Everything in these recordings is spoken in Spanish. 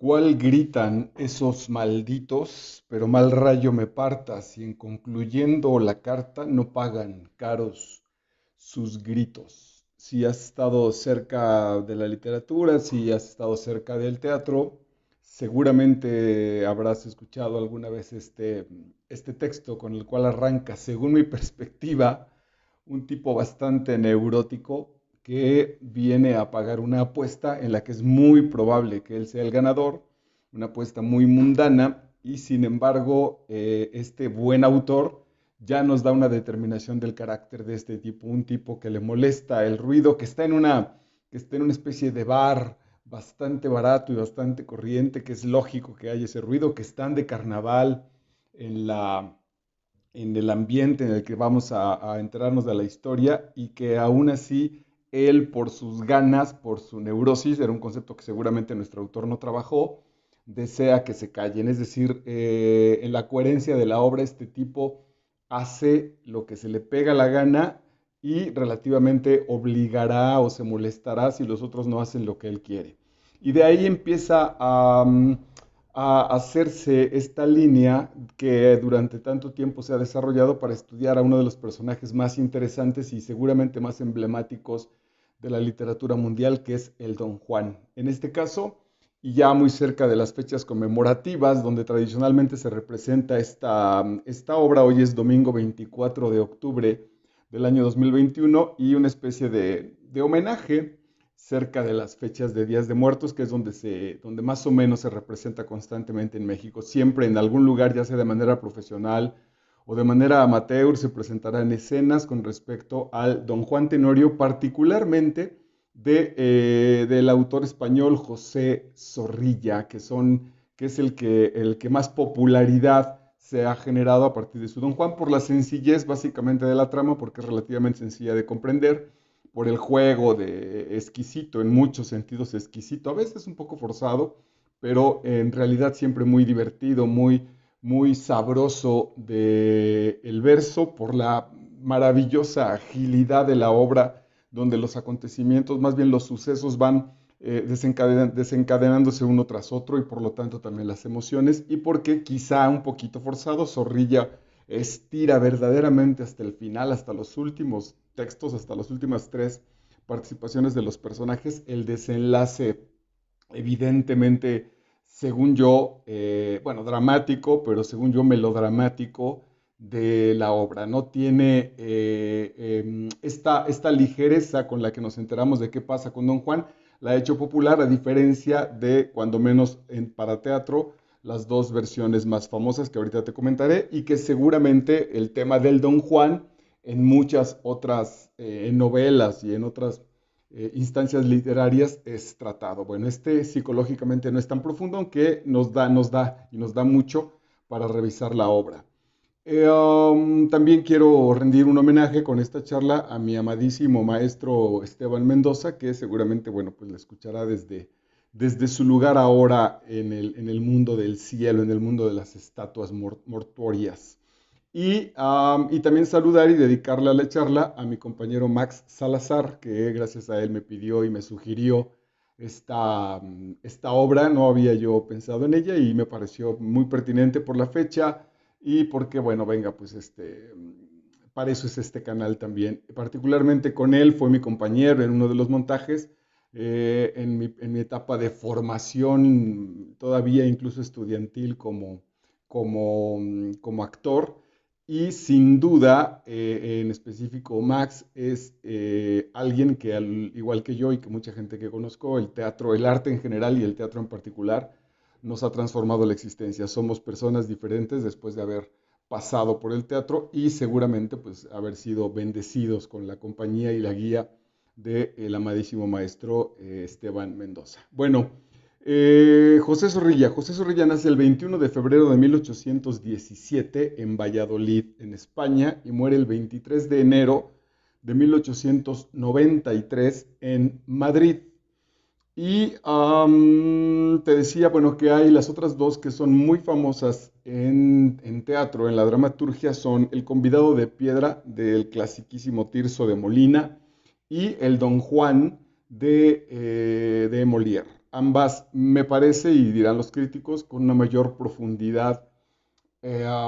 ¿Cuál gritan esos malditos? Pero mal rayo me partas, y en concluyendo la carta no pagan caros sus gritos. Si has estado cerca de la literatura, si has estado cerca del teatro, seguramente habrás escuchado alguna vez este texto con el cual arranca, según mi perspectiva, un tipo bastante neurótico que viene a pagar una apuesta en la que es muy probable que él sea el ganador, una apuesta muy mundana, y sin embargo, este buen autor ya nos da una determinación del carácter de este tipo, un tipo que le molesta el ruido, que está en una especie de bar bastante barato y bastante corriente, que es lógico que haya ese ruido, que están de carnaval en en el ambiente en el que vamos a enterarnos de la historia, y que aún así él, por sus ganas, por su neurosis, era un concepto que seguramente nuestro autor no trabajó, desea que se callen. Es decir, en la coherencia de la obra, este tipo hace lo que se le pega la gana y relativamente obligará o se molestará si los otros no hacen lo que él quiere. Y de ahí empieza a hacerse esta línea que durante tanto tiempo se ha desarrollado para estudiar a uno de los personajes más interesantes y seguramente más emblemáticos de la literatura mundial, que es el Don Juan. En este caso, y ya muy cerca de las fechas conmemorativas, donde tradicionalmente se representa esta obra, hoy es domingo 24 de octubre del año 2021, y una especie de homenaje cerca de las fechas de Días de Muertos, que es donde más o menos se representa constantemente en México. Siempre en algún lugar, ya sea de manera profesional o de manera amateur, se presentarán escenas con respecto al Don Juan Tenorio, particularmente del autor español José Zorrilla, que es el que más popularidad se ha generado a partir de su Don Juan, por la sencillez básicamente de la trama, porque es relativamente sencilla de comprender, por el juego de exquisito, en muchos sentidos exquisito, a veces un poco forzado, pero en realidad siempre muy divertido, muy sabroso de el verso, por la maravillosa agilidad de la obra, donde los acontecimientos, más bien los sucesos, van desencadenándose uno tras otro, y por lo tanto también las emociones, y porque quizá un poquito forzado, Zorrilla estira verdaderamente hasta el final, hasta los últimos textos, hasta las últimas tres participaciones de los personajes, el desenlace evidentemente, según yo, bueno, dramático, pero según yo melodramático de la obra. No tiene esta ligereza con la que nos enteramos de qué pasa con Don Juan, la ha hecho popular, a diferencia de, cuando menos para teatro, las dos versiones más famosas que ahorita te comentaré, y que seguramente el tema del Don Juan en muchas otras novelas y en otras instancias literarias es tratado. Bueno, este psicológicamente no es tan profundo, aunque nos da mucho para revisar la obra. También quiero rendir un homenaje con esta charla a mi amadísimo maestro Esteban Mendoza, que seguramente, bueno, pues la escuchará desde su lugar ahora en el mundo del cielo, en el mundo de las estatuas mortuorias. Y también saludar y dedicarle a la charla a mi compañero Max Salazar, que gracias a él me pidió y me sugirió esta obra. No había yo pensado en ella y me pareció muy pertinente por la fecha y porque, bueno, venga, pues para eso es este canal también. Particularmente con él, fue mi compañero en uno de los montajes, en mi etapa de formación, todavía incluso estudiantil como actor. Y sin duda, en específico, Max es alguien que, al igual que yo y que mucha gente que conozco, el teatro, el arte en general y el teatro en particular, nos ha transformado la existencia. Somos personas diferentes después de haber pasado por el teatro y seguramente pues haber sido bendecidos con la compañía y la guía del amadísimo maestro Esteban Mendoza. Bueno, José Zorrilla. José Zorrilla nace el 21 de febrero de 1817 en Valladolid, en España, y muere el 23 de enero de 1893 en Madrid. Y te decía, bueno, que hay las otras dos que son muy famosas en teatro, en la dramaturgia, son El convidado de piedra del clasiquísimo Tirso de Molina y El Don Juan de Molière. ambas me parece, y dirán los críticos, con una mayor profundidad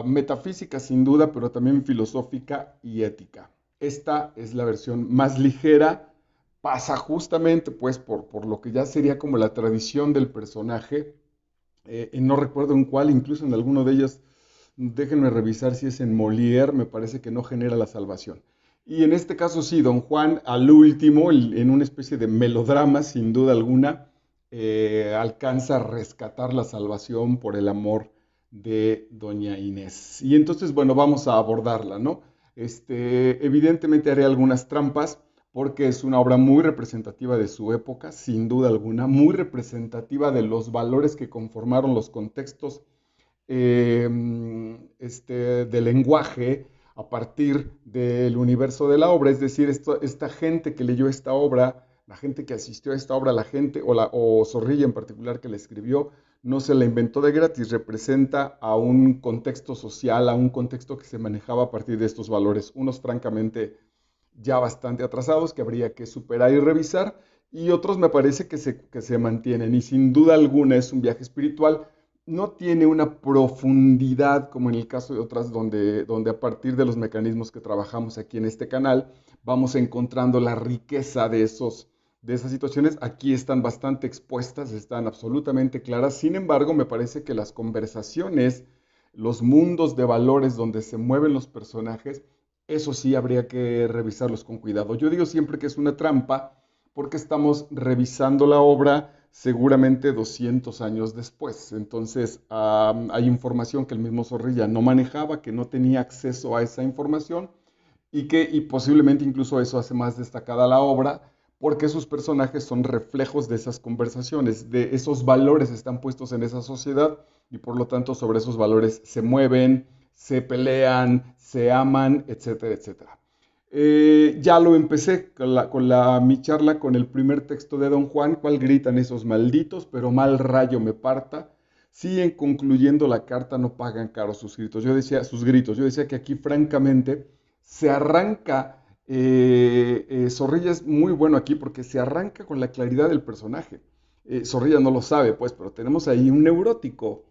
metafísica sin duda, pero también filosófica y ética. Esta es la versión más ligera, pasa justamente pues por lo que ya sería como la tradición del personaje, no recuerdo en cuál, incluso en alguno de ellas, déjenme revisar si es en Molière, me parece que no genera la salvación. Y en este caso sí, Don Juan al último, en una especie de melodrama, sin duda alguna, alcanza a rescatar la salvación por el amor de Doña Inés. Y entonces, bueno, vamos a abordarla, ¿no? Evidentemente haré algunas trampas porque es una obra muy representativa de su época, sin duda alguna, muy representativa de los valores que conformaron los contextos de lenguaje a partir del universo de la obra, es decir, esta gente que leyó esta obra, la gente que asistió a esta obra, la gente, o Zorrilla en particular que la escribió, no se la inventó de gratis, representa a un contexto social, a un contexto que se manejaba a partir de estos valores, unos francamente ya bastante atrasados que habría que superar y revisar, y otros me parece que se mantienen, y sin duda alguna es un viaje espiritual. No tiene una profundidad como en el caso de otras donde a partir de los mecanismos que trabajamos aquí en este canal vamos encontrando la riqueza de esas situaciones. Aquí están bastante expuestas, están absolutamente claras. Sin embargo, me parece que las conversaciones, los mundos de valores donde se mueven los personajes, eso sí habría que revisarlos con cuidado. Yo digo siempre que es una trampa porque estamos revisando la obra seguramente 200 años después. Entonces, hay información que el mismo Zorrilla no manejaba, que no tenía acceso a esa información y posiblemente incluso eso hace más destacada la obra porque sus personajes son reflejos de esas conversaciones, de esos valores están puestos en esa sociedad y por lo tanto sobre esos valores se mueven, se pelean, se aman, etcétera, etcétera. Ya lo empecé mi charla con el primer texto de Don Juan, cual gritan esos malditos, pero mal rayo me parta. Si en concluyendo la carta no pagan caro sus gritos. Yo decía que aquí francamente se arranca, Zorrilla es muy bueno aquí porque se arranca con la claridad del personaje. Zorrilla no lo sabe, pues, pero tenemos ahí un neurótico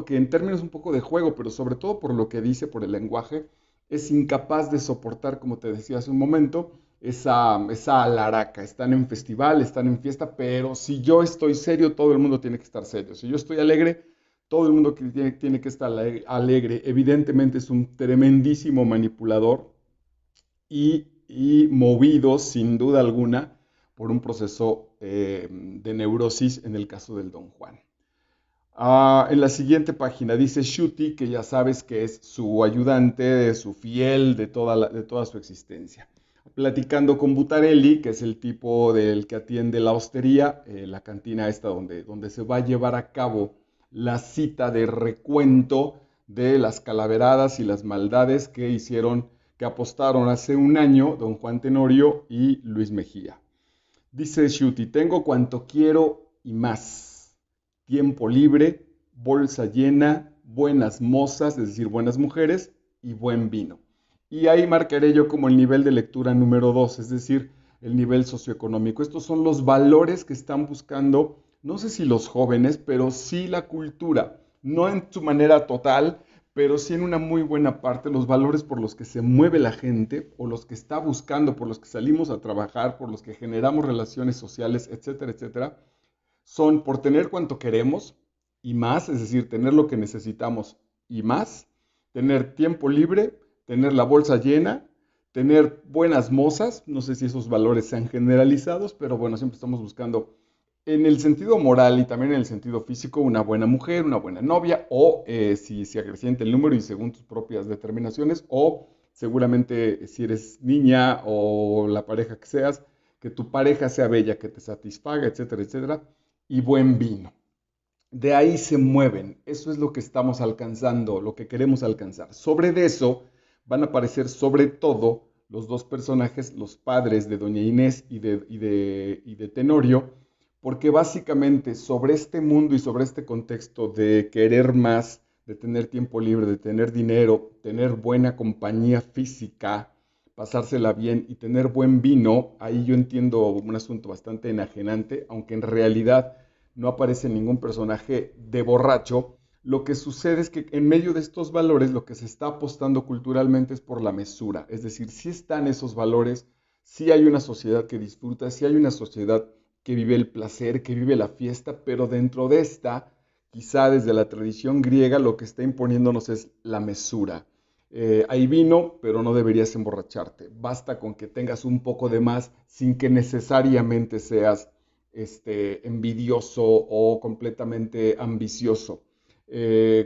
que en términos un poco de juego, pero sobre todo por lo que dice, por el lenguaje, es incapaz de soportar, como te decía hace un momento, esa alaraca. Están en festival, están en fiesta, pero si yo estoy serio, todo el mundo tiene que estar serio. Si yo estoy alegre, todo el mundo tiene que estar alegre. Evidentemente es un tremendísimo manipulador y movido, sin duda alguna, por un proceso de neurosis en el caso del Don Juan. En la siguiente página dice Shuti, que ya sabes que es su ayudante, su fiel de toda su existencia. Platicando con Butarelli, que es el tipo del que atiende la hostería, la cantina esta donde se va a llevar a cabo la cita de recuento de las calaveradas y las maldades que apostaron hace un año don Juan Tenorio y Luis Mejía. Dice Shuti, tengo cuanto quiero y más. Tiempo libre, bolsa llena, buenas mozas, es decir, buenas mujeres y buen vino. Y ahí marcaré yo como el nivel de lectura número 2, es decir, el nivel socioeconómico. Estos son los valores que están buscando, no sé si los jóvenes, pero sí la cultura. No en su manera total, pero sí en una muy buena parte los valores por los que se mueve la gente o los que está buscando, por los que salimos a trabajar, por los que generamos relaciones sociales, etcétera, etcétera, son por tener cuanto queremos y más, es decir, tener lo que necesitamos y más, tener tiempo libre, tener la bolsa llena, tener buenas mozas, no sé si esos valores sean generalizados, pero bueno, siempre estamos buscando en el sentido moral y también en el sentido físico una buena mujer, una buena novia, o si se acrecienta el número y según tus propias determinaciones, o seguramente si eres niña o la pareja que seas, que tu pareja sea bella, que te satisfaga, etcétera, etcétera, y buen vino. De ahí se mueven, eso es lo que estamos alcanzando, lo que queremos alcanzar. Sobre de eso van a aparecer sobre todo los dos personajes, los padres de Doña Inés y de Tenorio, porque básicamente sobre este mundo y sobre este contexto de querer más, de tener tiempo libre, de tener dinero, tener buena compañía física, pasársela bien y tener buen vino, ahí yo entiendo un asunto bastante enajenante, aunque en realidad no aparece ningún personaje de borracho. Lo que sucede es que en medio de estos valores lo que se está apostando culturalmente es por la mesura. Es decir, si están esos valores, si hay una sociedad que disfruta, si hay una sociedad que vive el placer, que vive la fiesta, pero dentro de esta, quizá desde la tradición griega, lo que está imponiéndonos es la mesura. Hay vino, pero no deberías emborracharte. Basta con que tengas un poco de más sin que necesariamente seas envidioso o completamente ambicioso.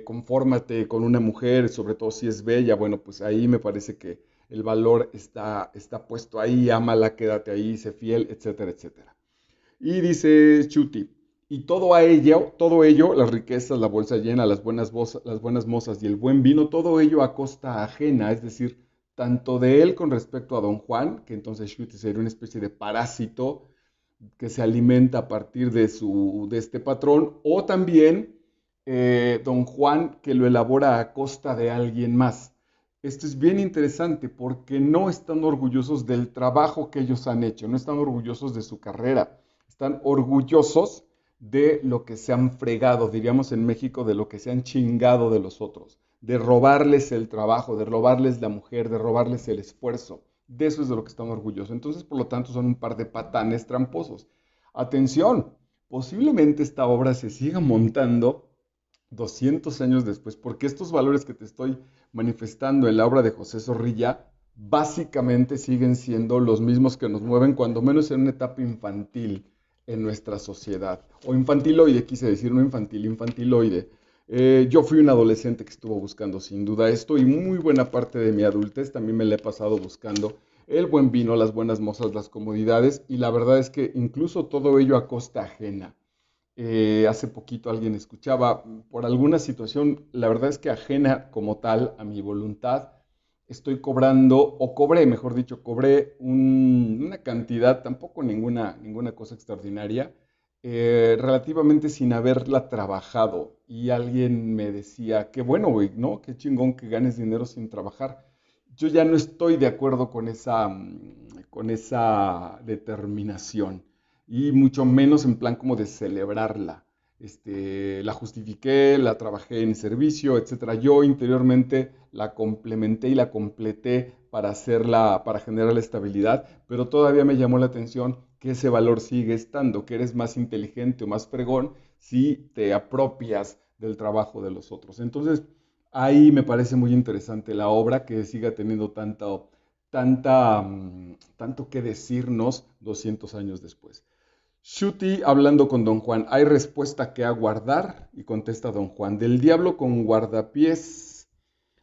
Confórmate con una mujer, sobre todo si es bella, bueno, pues ahí me parece que el valor está puesto ahí, ámala, quédate ahí, sé fiel, etcétera, etcétera. Y dice Chuti, y todo ello, las riquezas, la bolsa llena, las buenas mozas y el buen vino, todo ello a costa ajena, es decir, tanto de él con respecto a Don Juan, que entonces Chuti sería una especie de parásito que se alimenta a partir de este patrón, o también Don Juan que lo elabora a costa de alguien más. Esto es bien interesante porque no están orgullosos del trabajo que ellos han hecho, no están orgullosos de su carrera, están orgullosos de lo que se han fregado, diríamos en México, de lo que se han chingado de los otros, de robarles el trabajo, de robarles la mujer, de robarles el esfuerzo. De eso es de lo que están orgullosos. Entonces, por lo tanto, son un par de patanes tramposos. Atención, posiblemente esta obra se siga montando 200 años después, porque estos valores que te estoy manifestando en la obra de José Zorrilla, básicamente siguen siendo los mismos que nos mueven, cuando menos en una etapa infantil en nuestra sociedad. O infantiloide, quise decir, no infantil, infantiloide. Yo fui un adolescente que estuvo buscando sin duda esto y muy buena parte de mi adultez también me la he pasado buscando el buen vino, las buenas mozas, las comodidades y la verdad es que incluso todo ello a costa ajena. Hace poquito alguien escuchaba, por alguna situación, la verdad es que ajena como tal a mi voluntad, estoy cobrando, o cobré, mejor dicho, cobré una cantidad, tampoco ninguna cosa extraordinaria, relativamente sin haberla trabajado. Y alguien me decía, qué bueno, güey, ¿no? Qué chingón que ganes dinero sin trabajar. Yo ya no estoy de acuerdo con esa determinación y mucho menos en plan como de celebrarla. La justifiqué, la trabajé en servicio, etcétera. Yo interiormente la complementé y la completé para hacerla, para generar la estabilidad, pero todavía me llamó la atención que ese valor sigue estando, que eres más inteligente o más fregón si te apropias del trabajo de los otros. Entonces, ahí me parece muy interesante la obra que siga teniendo tanto que decirnos 200 años después. Shuti hablando con Don Juan, hay respuesta que aguardar, y contesta Don Juan, del diablo con guardapiés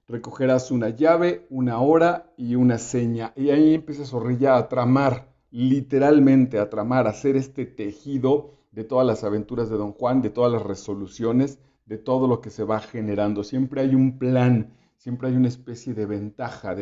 recogerás una llave, una hora y una seña. Y ahí empieza Zorrilla a tramar, literalmente a tramar, a hacer este tejido de todas las aventuras de Don Juan, de todas las resoluciones, de todo lo que se va generando. Siempre hay un plan, siempre hay una especie de ventaja,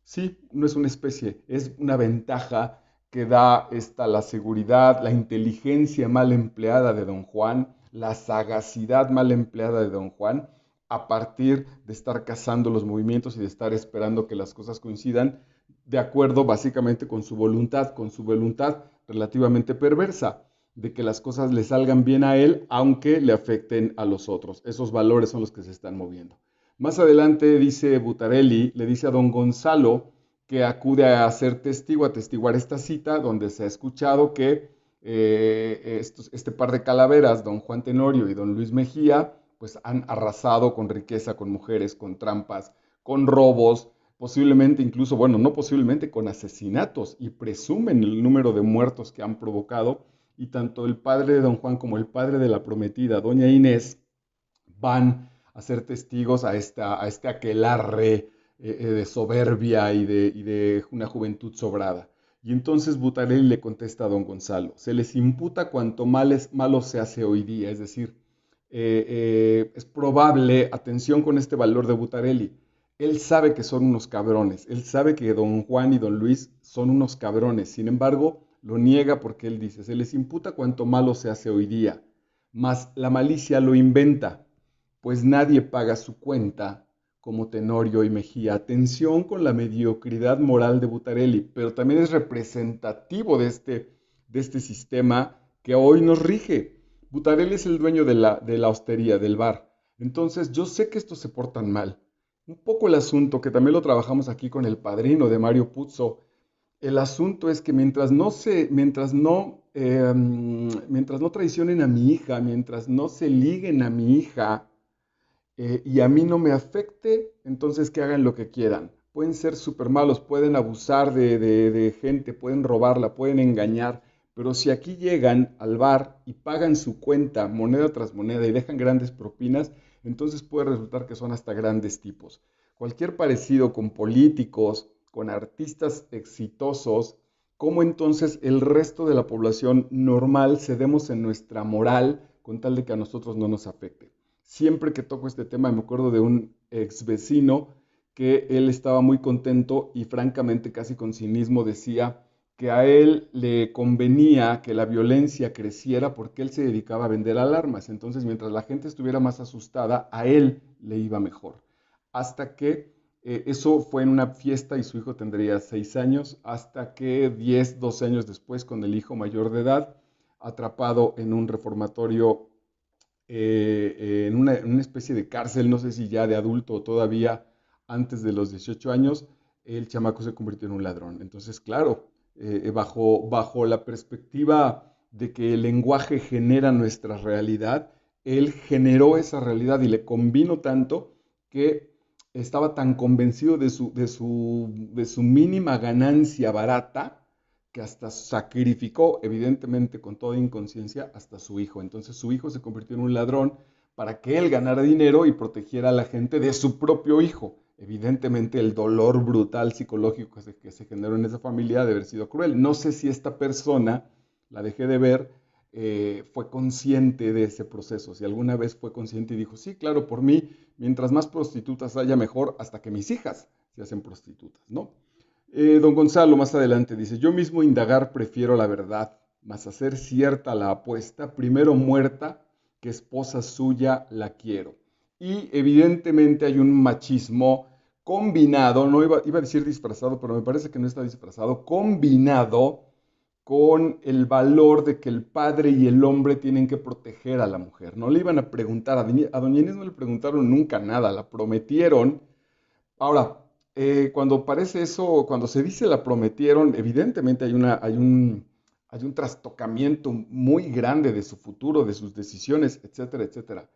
sí, no es una especie, es una ventaja que da la seguridad, la inteligencia mal empleada de Don Juan, la sagacidad mal empleada de Don Juan, a partir de estar cazando los movimientos y de estar esperando que las cosas coincidan de acuerdo básicamente con su voluntad relativamente perversa, de que las cosas le salgan bien a él, aunque le afecten a los otros. Esos valores son los que se están moviendo. Más adelante dice Butarelli, le dice a don Gonzalo que acude a ser testigo, a testiguar esta cita, donde se ha escuchado que este par de calaveras, don Juan Tenorio y don Luis Mejía, pues han arrasado con riqueza, con mujeres, con trampas, con robos, posiblemente incluso, bueno, no posiblemente, con asesinatos y presumen el número de muertos que han provocado y tanto el padre de don Juan como el padre de la prometida, doña Inés, van a ser testigos a este aquelarre de soberbia y de una juventud sobrada. Y entonces Butarelli le contesta a don Gonzalo, se les imputa cuanto malo se hace hoy día, es decir, es probable, atención con este valor de Butarelli, él sabe que son unos cabrones, él sabe que don Juan y don Luis son unos cabrones, sin embargo, lo niega porque él dice, se les imputa cuanto malo se hace hoy día, mas la malicia lo inventa, pues nadie paga su cuenta como Tenorio y Mejía. Atención con la mediocridad moral de Butarelli, pero también es representativo de este sistema que hoy nos rige. Butarelli es el dueño de la hostería, del bar. Entonces, yo sé que estos se portan mal. Un poco el asunto, que también lo trabajamos aquí con el padrino de Mario Puzo. El asunto es que mientras no traicionen a mi hija, mientras no se liguen a mi hija, y a mí no me afecte, entonces que hagan lo que quieran. Pueden ser súper malos, pueden abusar de gente, pueden robarla, pueden engañar, pero si aquí llegan al bar y pagan su cuenta moneda tras moneda y dejan grandes propinas, entonces puede resultar que son hasta grandes tipos. Cualquier parecido con políticos, con artistas exitosos, ¿cómo entonces el resto de la población normal cedemos en nuestra moral con tal de que a nosotros no nos afecte? Siempre que toco este tema me acuerdo de un ex vecino que él estaba muy contento y francamente casi con cinismo decía que a él le convenía que la violencia creciera porque él se dedicaba a vender alarmas. Entonces, mientras la gente estuviera más asustada, a él le iba mejor. Hasta que eso fue en una fiesta y su hijo tendría 6 años, hasta que 10, 12 años después, con el hijo mayor de edad, atrapado en un reformatorio, en una especie de cárcel, no sé si ya de adulto o todavía antes de los 18 años, el chamaco se convirtió en un ladrón. Entonces, claro, bajo la perspectiva de que el lenguaje genera nuestra realidad, él generó esa realidad y le convino tanto que estaba tan convencido de su mínima ganancia barata que hasta sacrificó, evidentemente con toda inconsciencia, hasta su hijo. Entonces su hijo se convirtió en un ladrón para que él ganara dinero y protegiera a la gente de su propio hijo. Evidentemente el dolor brutal psicológico que se generó en esa familia debe haber sido cruel. No sé si esta persona, la dejé de ver, fue consciente de ese proceso. Si alguna vez fue consciente y dijo, sí, claro, por mí, mientras más prostitutas haya mejor, hasta que mis hijas se hacen prostitutas, ¿no? Don Gonzalo más adelante dice, yo mismo indagar prefiero la verdad, mas hacer cierta la apuesta, primero muerta que esposa suya la quiero. Y evidentemente hay un machismo combinado, no iba a decir disfrazado, pero me parece que no está disfrazado, combinado con el valor de que el padre y el hombre tienen que proteger a la mujer. No le iban a preguntar, a doña Inés no le preguntaron nunca nada, la prometieron. Ahora, cuando parece eso, cuando se dice la prometieron, evidentemente hay un trastocamiento muy grande de su futuro, de sus decisiones, etcétera, etcétera.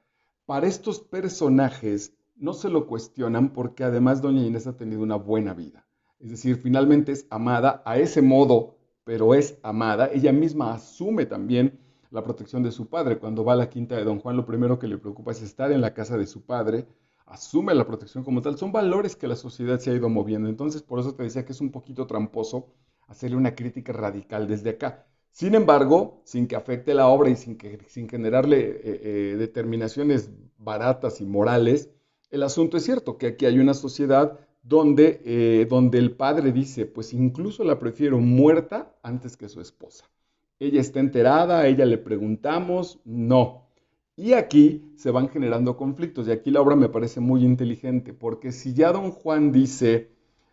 Para estos personajes no se lo cuestionan porque además doña Inés ha tenido una buena vida. Es decir, finalmente es amada a ese modo, pero es amada. Ella misma asume también la protección de su padre. Cuando va a la quinta de Don Juan, lo primero que le preocupa es estar en la casa de su padre, asume la protección como tal. Son valores que la sociedad se ha ido moviendo. Entonces, por eso te decía que es un poquito tramposo hacerle una crítica radical desde acá. Sin embargo, sin que afecte la obra y sin generarle determinaciones baratas y morales, el asunto es cierto, que aquí hay una sociedad donde el padre dice, pues incluso la prefiero muerta antes que su esposa. Ella está enterada, a ella le preguntamos, no. Y aquí se van generando conflictos, y aquí la obra me parece muy inteligente, porque si ya don Juan dice,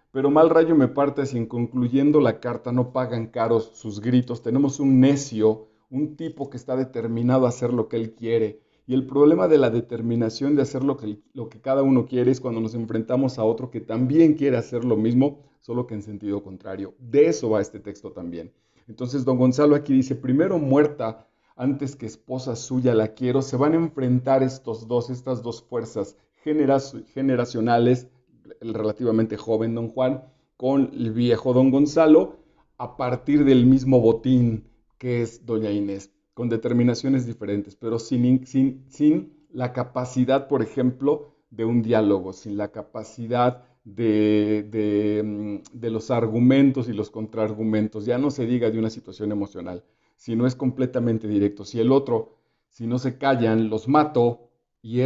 pero mal rayo me parte si en concluyendo la carta no pagan caros sus gritos, tenemos un necio, un tipo que está determinado a hacer lo que él quiere, y el problema de la determinación de hacer lo que cada uno quiere es cuando nos enfrentamos a otro que también quiere hacer lo mismo, solo que en sentido contrario. De eso va este texto también. Entonces, don Gonzalo aquí dice, primero muerta antes que esposa suya la quiero, se van a enfrentar estas dos fuerzas generacionales, el relativamente joven don Juan con el viejo don Gonzalo, a partir del mismo botín que es doña Inés, con determinaciones diferentes, pero sin la capacidad, por ejemplo, de un diálogo, sin la capacidad de los argumentos y los contraargumentos, ya no se diga de una situación emocional, si no es completamente directo. Si no se callan, los mato, y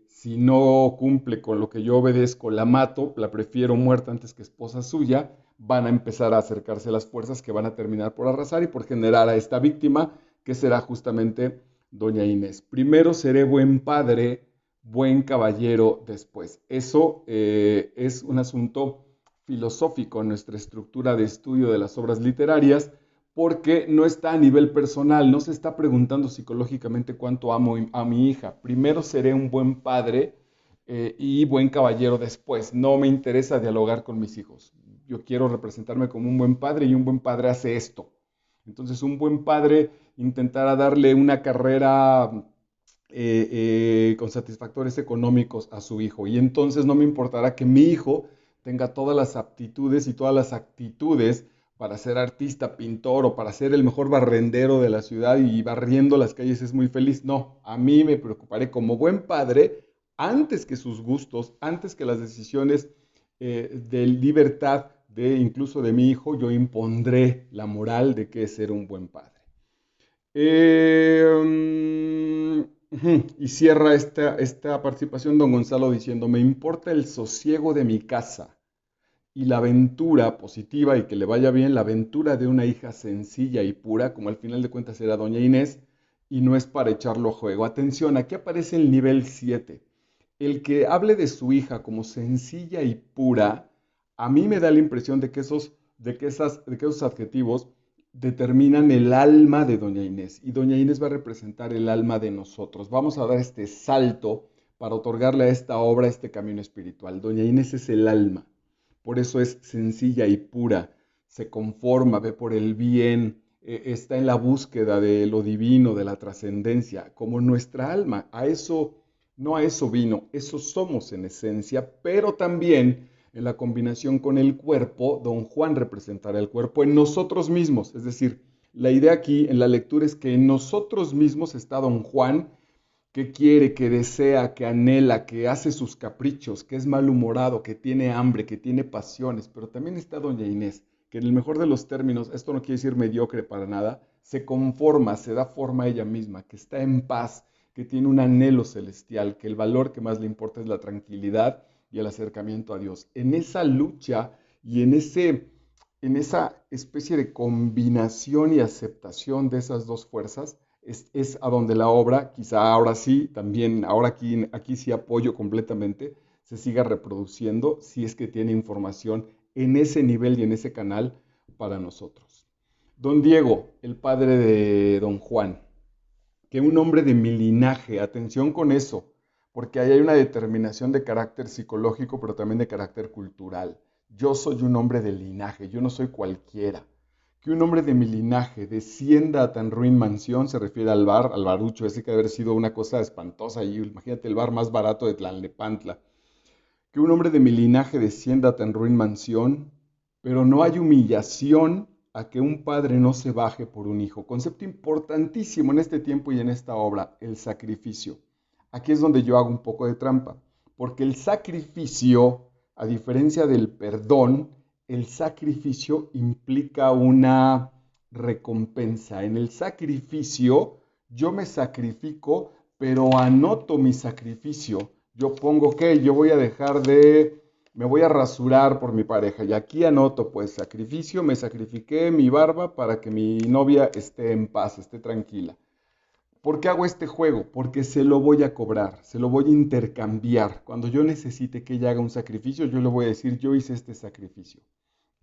si no cumple con lo que yo obedezco, la mato, la prefiero muerta antes que esposa suya, van a empezar a acercarse las fuerzas que van a terminar por arrasar y por generar a esta víctima, que será justamente doña Inés. Primero seré buen padre, buen caballero después. Eso es un asunto filosófico en nuestra estructura de estudio de las obras literarias, porque no está a nivel personal, no se está preguntando psicológicamente cuánto amo a mi hija. Primero seré un buen padre y buen caballero después. No me interesa dialogar con mis hijos. Yo quiero representarme como un buen padre y un buen padre hace esto. Entonces, un buen padre intentará darle una carrera con satisfactores económicos a su hijo. Y entonces no me importará que mi hijo tenga todas las aptitudes y todas las actitudes para ser artista, pintor o para ser el mejor barrendero de la ciudad y barriendo las calles es muy feliz. No, a mí me preocuparé como buen padre antes que sus gustos, antes que las decisiones de libertad de incluso de mi hijo, yo impondré la moral de qué es ser un buen padre. Y cierra esta participación don Gonzalo diciendo, me importa el sosiego de mi casa y la aventura positiva y que le vaya bien, la aventura de una hija sencilla y pura, como al final de cuentas era doña Inés, y no es para echarlo a juego. Atención, aquí aparece el nivel 7. El que hable de su hija como sencilla y pura, a mí me da la impresión de que esos adjetivos determinan el alma de doña Inés, y doña Inés va a representar el alma de nosotros. Vamos a dar este salto para otorgarle a esta obra este camino espiritual. Doña Inés es el alma. Por eso es sencilla y pura, se conforma, ve por el bien, está en la búsqueda de lo divino, de la trascendencia, como nuestra alma. A eso, no a eso vino, eso somos en esencia, pero también en la combinación con el cuerpo, don Juan representará el cuerpo en nosotros mismos. Es decir, la idea aquí en la lectura es que en nosotros mismos está don Juan que quiere, que desea, que anhela, que hace sus caprichos, que es malhumorado, que tiene hambre, que tiene pasiones, pero también está doña Inés, que en el mejor de los términos, esto no quiere decir mediocre para nada, se conforma, se da forma a ella misma, que está en paz, que tiene un anhelo celestial, que el valor que más le importa es la tranquilidad y el acercamiento a Dios. En esa lucha y en esa especie de combinación y aceptación de esas dos fuerzas, es a donde la obra, quizá ahora sí, también, ahora aquí sí apoyo completamente, se siga reproduciendo si es que tiene información en ese nivel y en ese canal para nosotros. Don Diego, el padre de don Juan, que un hombre de mi linaje, atención con eso, porque ahí hay una determinación de carácter psicológico, pero también de carácter cultural. Yo soy un hombre de linaje, yo no soy cualquiera. Que un hombre de mi linaje descienda a tan ruin mansión, se refiere al bar, al barucho, ese que debe haber sido una cosa espantosa, y imagínate el bar más barato de Tlalnepantla. Que un hombre de mi linaje descienda a tan ruin mansión, pero no hay humillación a que un padre no se baje por un hijo. Concepto importantísimo en este tiempo y en esta obra, el sacrificio. Aquí es donde yo hago un poco de trampa, porque el sacrificio, a diferencia del perdón, el sacrificio implica una recompensa. En el sacrificio yo me sacrifico, pero anoto mi sacrificio. Yo pongo que yo voy a me voy a rasurar por mi pareja. Y aquí anoto, pues, sacrificio, me sacrifiqué mi barba para que mi novia esté en paz, esté tranquila. ¿Por qué hago este juego? Porque se lo voy a cobrar, se lo voy a intercambiar. Cuando yo necesite que ella haga un sacrificio, yo le voy a decir, yo hice este sacrificio.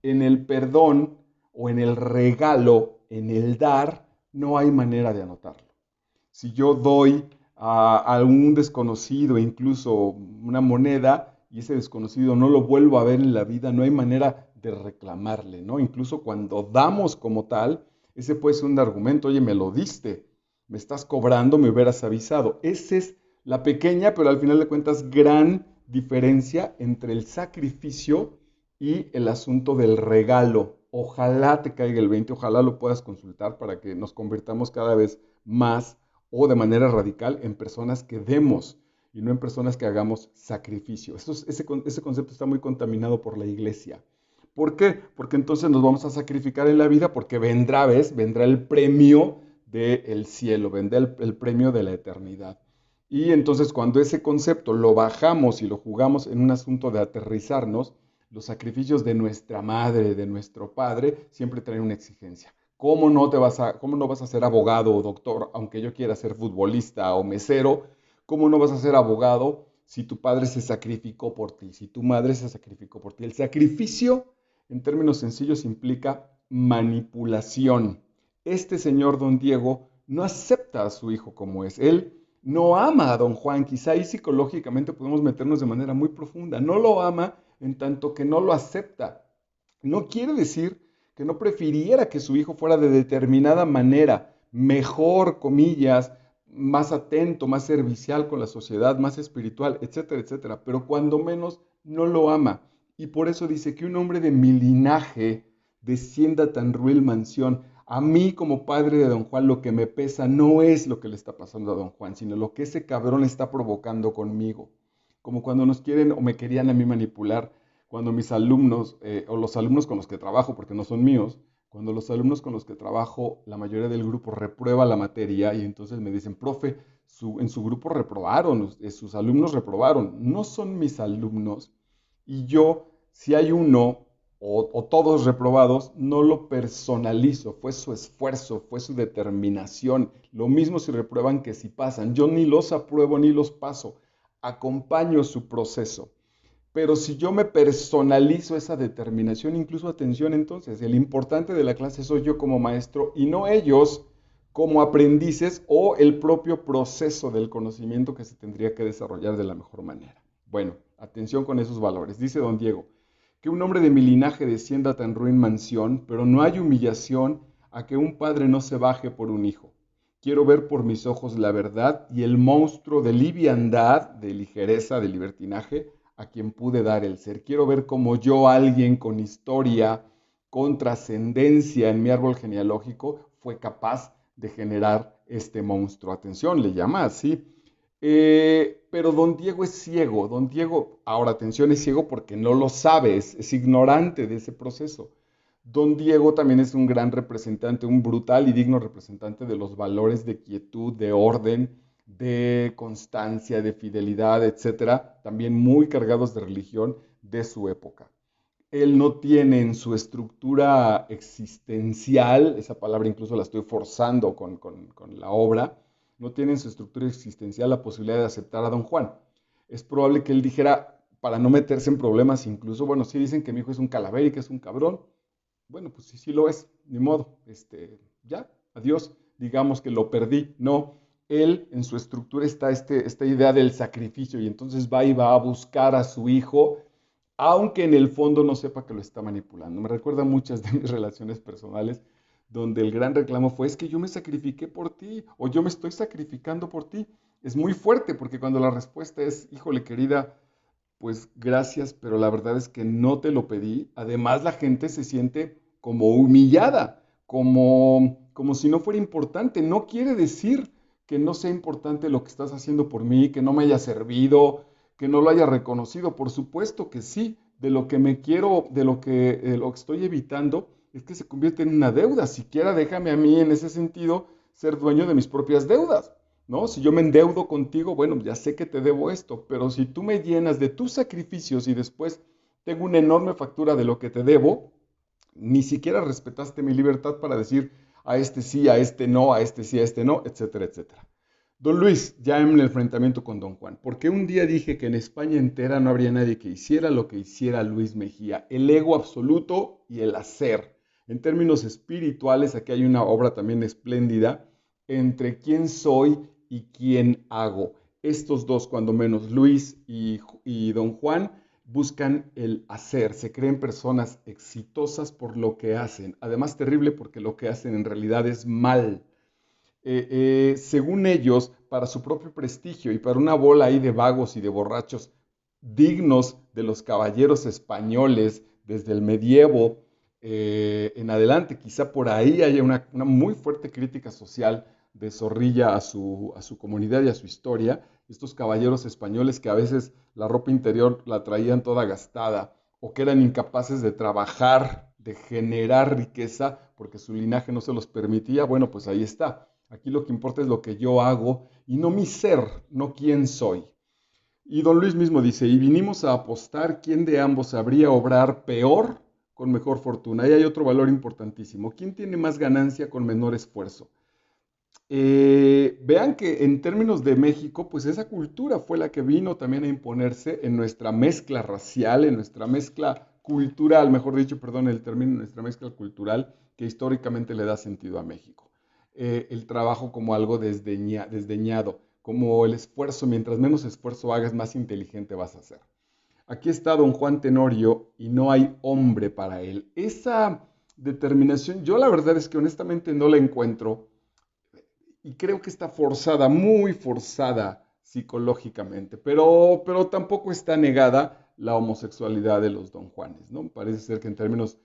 En el perdón o en el regalo, en el dar, no hay manera de anotarlo. Si yo doy a un desconocido incluso una moneda y ese desconocido no lo vuelvo a ver en la vida, no hay manera de reclamarle, ¿no? Incluso cuando damos como tal, ese puede ser un argumento, oye, me lo diste, me estás cobrando, me hubieras avisado. Esa es la pequeña, pero al final de cuentas gran diferencia entre el sacrificio y el asunto del regalo. Ojalá te caiga el 20, ojalá lo puedas consultar para que nos convirtamos cada vez más o de manera radical en personas que demos y no en personas que hagamos sacrificio. Ese concepto está muy contaminado por la iglesia. ¿Por qué? Porque entonces nos vamos a sacrificar en la vida porque vendrá, ¿ves? Vendrá el premio del cielo, vendrá el premio de la eternidad. Y entonces cuando ese concepto lo bajamos y lo jugamos en un asunto de aterrizarnos, los sacrificios de nuestra madre, de nuestro padre, siempre traen una exigencia. ¿Cómo no vas a ser abogado o doctor, aunque yo quiera ser futbolista o mesero? ¿Cómo no vas a ser abogado si tu padre se sacrificó por ti, si tu madre se sacrificó por ti? El sacrificio, en términos sencillos, implica manipulación. Este señor don Diego no acepta a su hijo como es. Él no ama a don Juan. Quizá ahí psicológicamente podemos meternos de manera muy profunda. No lo ama en tanto que no lo acepta. No quiere decir que no prefiriera que su hijo fuera de determinada manera, mejor, comillas, más atento, más servicial con la sociedad, más espiritual, etcétera, etcétera. Pero cuando menos no lo ama. Y por eso dice que un hombre de mi linaje descienda a tan ruin mansión. A mí como padre de don Juan lo que me pesa no es lo que le está pasando a don Juan, sino lo que ese cabrón está provocando conmigo. Como cuando nos quieren o me querían a mí manipular, cuando mis alumnos o los alumnos con los que trabajo, porque no son míos, cuando los alumnos con los que trabajo, la mayoría del grupo reprueba la materia y entonces me dicen, profe, en su grupo reprobaron, sus alumnos reprobaron. No son mis alumnos y yo, si hay uno o todos reprobados, no lo personalizo, fue su esfuerzo, fue su determinación. Lo mismo si reprueban que si pasan. Yo ni los apruebo ni los paso, acompaño su proceso. Pero si yo me personalizo esa determinación, incluso atención, entonces, el importante de la clase soy yo como maestro y no ellos como aprendices o el propio proceso del conocimiento que se tendría que desarrollar de la mejor manera. Bueno, atención con esos valores. Dice don Diego, que un hombre de mi linaje descienda a tan ruin mansión, pero no hay humillación a que un padre no se baje por un hijo. Quiero ver por mis ojos la verdad y el monstruo de liviandad, de ligereza, de libertinaje, a quien pude dar el ser. Quiero ver cómo yo, alguien con historia, con trascendencia en mi árbol genealógico, fue capaz de generar este monstruo. Atención, le llama así. Pero don Diego es ciego. Don Diego, ahora atención, es ciego porque no lo sabe, es ignorante de ese proceso. Don Diego también es un gran representante, un brutal y digno representante de los valores de quietud, de orden, de constancia, de fidelidad, etcétera, también muy cargados de religión de su época. Él no tiene en su estructura existencial, esa palabra incluso la estoy forzando con la obra, no tiene en su estructura existencial la posibilidad de aceptar a don Juan. Es probable que él dijera, para no meterse en problemas incluso, bueno, sí dicen que mi hijo es un calavera y que es un cabrón, bueno, pues sí, sí lo es, ni modo, ya, adiós, digamos que lo perdí. No, él en su estructura está esta idea del sacrificio y entonces va y va a buscar a su hijo, aunque en el fondo no sepa que lo está manipulando. Me recuerda muchas de mis relaciones personales donde el gran reclamo fue, es que yo me sacrifiqué por ti o yo me estoy sacrificando por ti. Es muy fuerte porque cuando la respuesta es, híjole querida, pues gracias, pero la verdad es que no te lo pedí. Además, la gente se siente como humillada, como si no fuera importante. No quiere decir que no sea importante lo que estás haciendo por mí, que no me haya servido, que no lo haya reconocido. Por supuesto que sí. De lo que me quiero, lo que estoy evitando es que se convierta en una deuda. Siquiera déjame a mí en ese sentido ser dueño de mis propias deudas. ¿No? Si yo me endeudo contigo, bueno, ya sé que te debo esto, pero si tú me llenas de tus sacrificios y después tengo una enorme factura de lo que te debo, ni siquiera respetaste mi libertad para decir a este sí, a este no, a este sí, a este no, etcétera, etcétera. Don Luis, ya en el enfrentamiento con Don Juan, porque un día dije que en España entera no habría nadie que hiciera lo que hiciera Luis Mejía, el ego absoluto y el hacer. En términos espirituales, aquí hay una obra también espléndida entre quién soy y quién hago. Estos dos, cuando menos, Luis y Don Juan, buscan el hacer, se creen personas exitosas por lo que hacen. Además, terrible porque lo que hacen en realidad es mal. Según ellos, para su propio prestigio y para una bola ahí de vagos y de borrachos dignos de los caballeros españoles desde el medievo en adelante, quizá por ahí haya una muy fuerte crítica social de Zorrilla a su comunidad y a su historia, estos caballeros españoles que a veces la ropa interior la traían toda gastada o que eran incapaces de trabajar, de generar riqueza porque su linaje no se los permitía, bueno, pues ahí está. Aquí lo que importa es lo que yo hago y no mi ser, no quién soy. Y don Luis mismo dice, y vinimos a apostar quién de ambos sabría obrar peor con mejor fortuna. Ahí hay otro valor importantísimo. ¿Quién tiene más ganancia con menor esfuerzo? Vean que en términos de México, pues esa cultura fue la que vino también a imponerse en nuestra mezcla racial, en nuestra mezcla cultural, mejor dicho, perdón, el término, nuestra mezcla cultural que históricamente le da sentido a México. El trabajo como algo desdeñado, como el esfuerzo, mientras menos esfuerzo hagas, más inteligente vas a ser. Aquí está don Juan Tenorio y no hay hombre para él. Esa determinación, yo la verdad es que honestamente no la encuentro y creo que está forzada, muy forzada psicológicamente, pero tampoco está negada la homosexualidad de los don Juanes, ¿no? Parece ser que en términos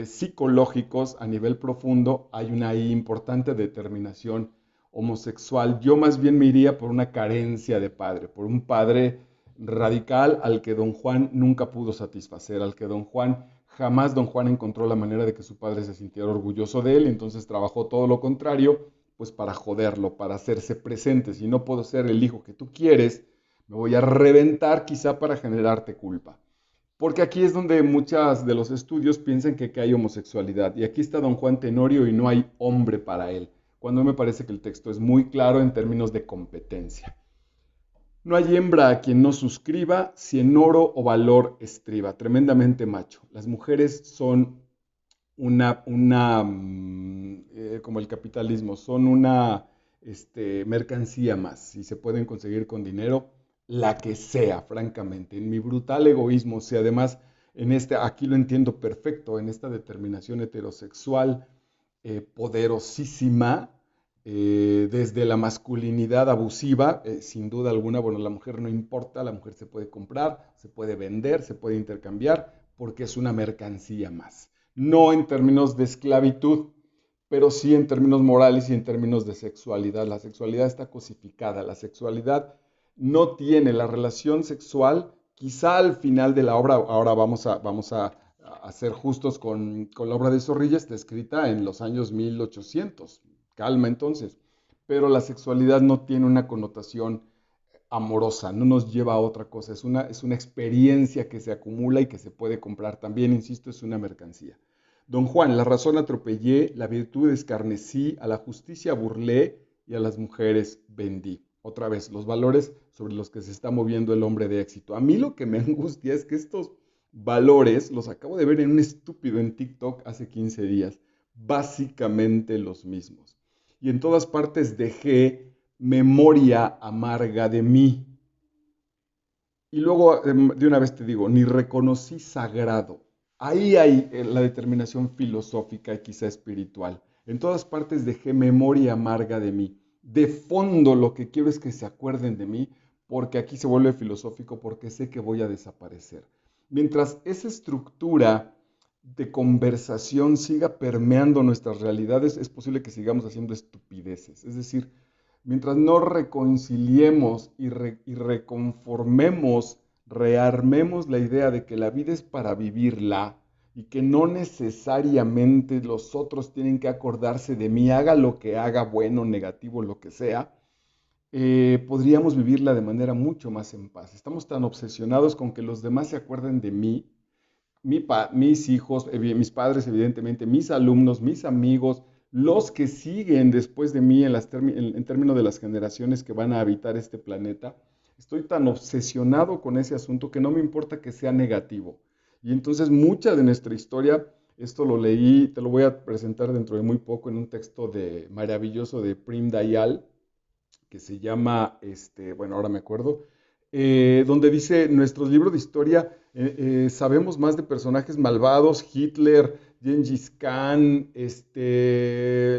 psicológicos, a nivel profundo, hay una importante determinación homosexual. Yo más bien me iría por una carencia de padre, por un padre radical al que don Juan nunca pudo satisfacer, al que jamás don Juan encontró la manera de que su padre se sintiera orgulloso de él, y entonces trabajó todo lo contrario, pues para joderlo, para hacerse presente. Si no puedo ser el hijo que tú quieres, me voy a reventar quizá para generarte culpa. Porque aquí es donde muchos de los estudios piensan que hay homosexualidad. Y aquí está don Juan Tenorio y no hay hombre para él. Cuando me parece que el texto es muy claro en términos de competencia. No hay hembra a quien no suscriba, si en oro o valor estriba. Tremendamente macho. Las mujeres son como el capitalismo, son una mercancía más. Si se pueden conseguir con dinero, la que sea, francamente. En mi brutal egoísmo, si además aquí lo entiendo perfecto, en esta determinación heterosexual poderosísima, desde la masculinidad abusiva, sin duda alguna, bueno, la mujer no importa, la mujer se puede comprar, se puede vender, se puede intercambiar, porque es una mercancía más. No en términos de esclavitud, pero sí en términos morales y en términos de sexualidad. La sexualidad está cosificada, la sexualidad no tiene la relación sexual, quizá al final de la obra, ahora a ser justos con la obra de Zorrilla, está escrita en los años 1800. Calma entonces. Pero la sexualidad no tiene una connotación amorosa, no nos lleva a otra cosa, es una experiencia que se acumula y que se puede comprar. También, insisto, es una mercancía. Don Juan, la razón atropellé, la virtud escarnecí, a la justicia burlé y a las mujeres vendí. Otra vez, los valores sobre los que se está moviendo el hombre de éxito. A mí lo que me angustia es que estos valores los acabo de ver en un estúpido en TikTok hace 15 días. Básicamente los mismos. Y en todas partes dejé memoria amarga de mí. Y luego, de una vez te digo, ni reconocí sagrado. Ahí hay la determinación filosófica y quizá espiritual. En todas partes dejé memoria amarga de mí. De fondo lo que quiero es que se acuerden de mí, porque aquí se vuelve filosófico, porque sé que voy a desaparecer. Mientras esa estructura de conversación siga permeando nuestras realidades, es posible que sigamos haciendo estupideces. Es decir, mientras no reconciliemos y reconformemos, rearmemos la idea de que la vida es para vivirla y que no necesariamente los otros tienen que acordarse de mí, haga lo que haga, bueno, negativo, lo que sea, podríamos vivirla de manera mucho más en paz. Estamos tan obsesionados con que los demás se acuerden de mí, mis hijos, mis padres, evidentemente, mis alumnos, mis amigos, los que siguen después de mí en términos de las generaciones que van a habitar este planeta. Estoy tan obsesionado con ese asunto que no me importa que sea negativo. Y entonces mucha de nuestra historia, esto lo leí, te lo voy a presentar dentro de muy poco en un texto maravilloso de Prim Dayal, que se llama, bueno, ahora me acuerdo, donde dice, nuestros libros de historia sabemos más de personajes malvados, Hitler, Gengis Khan,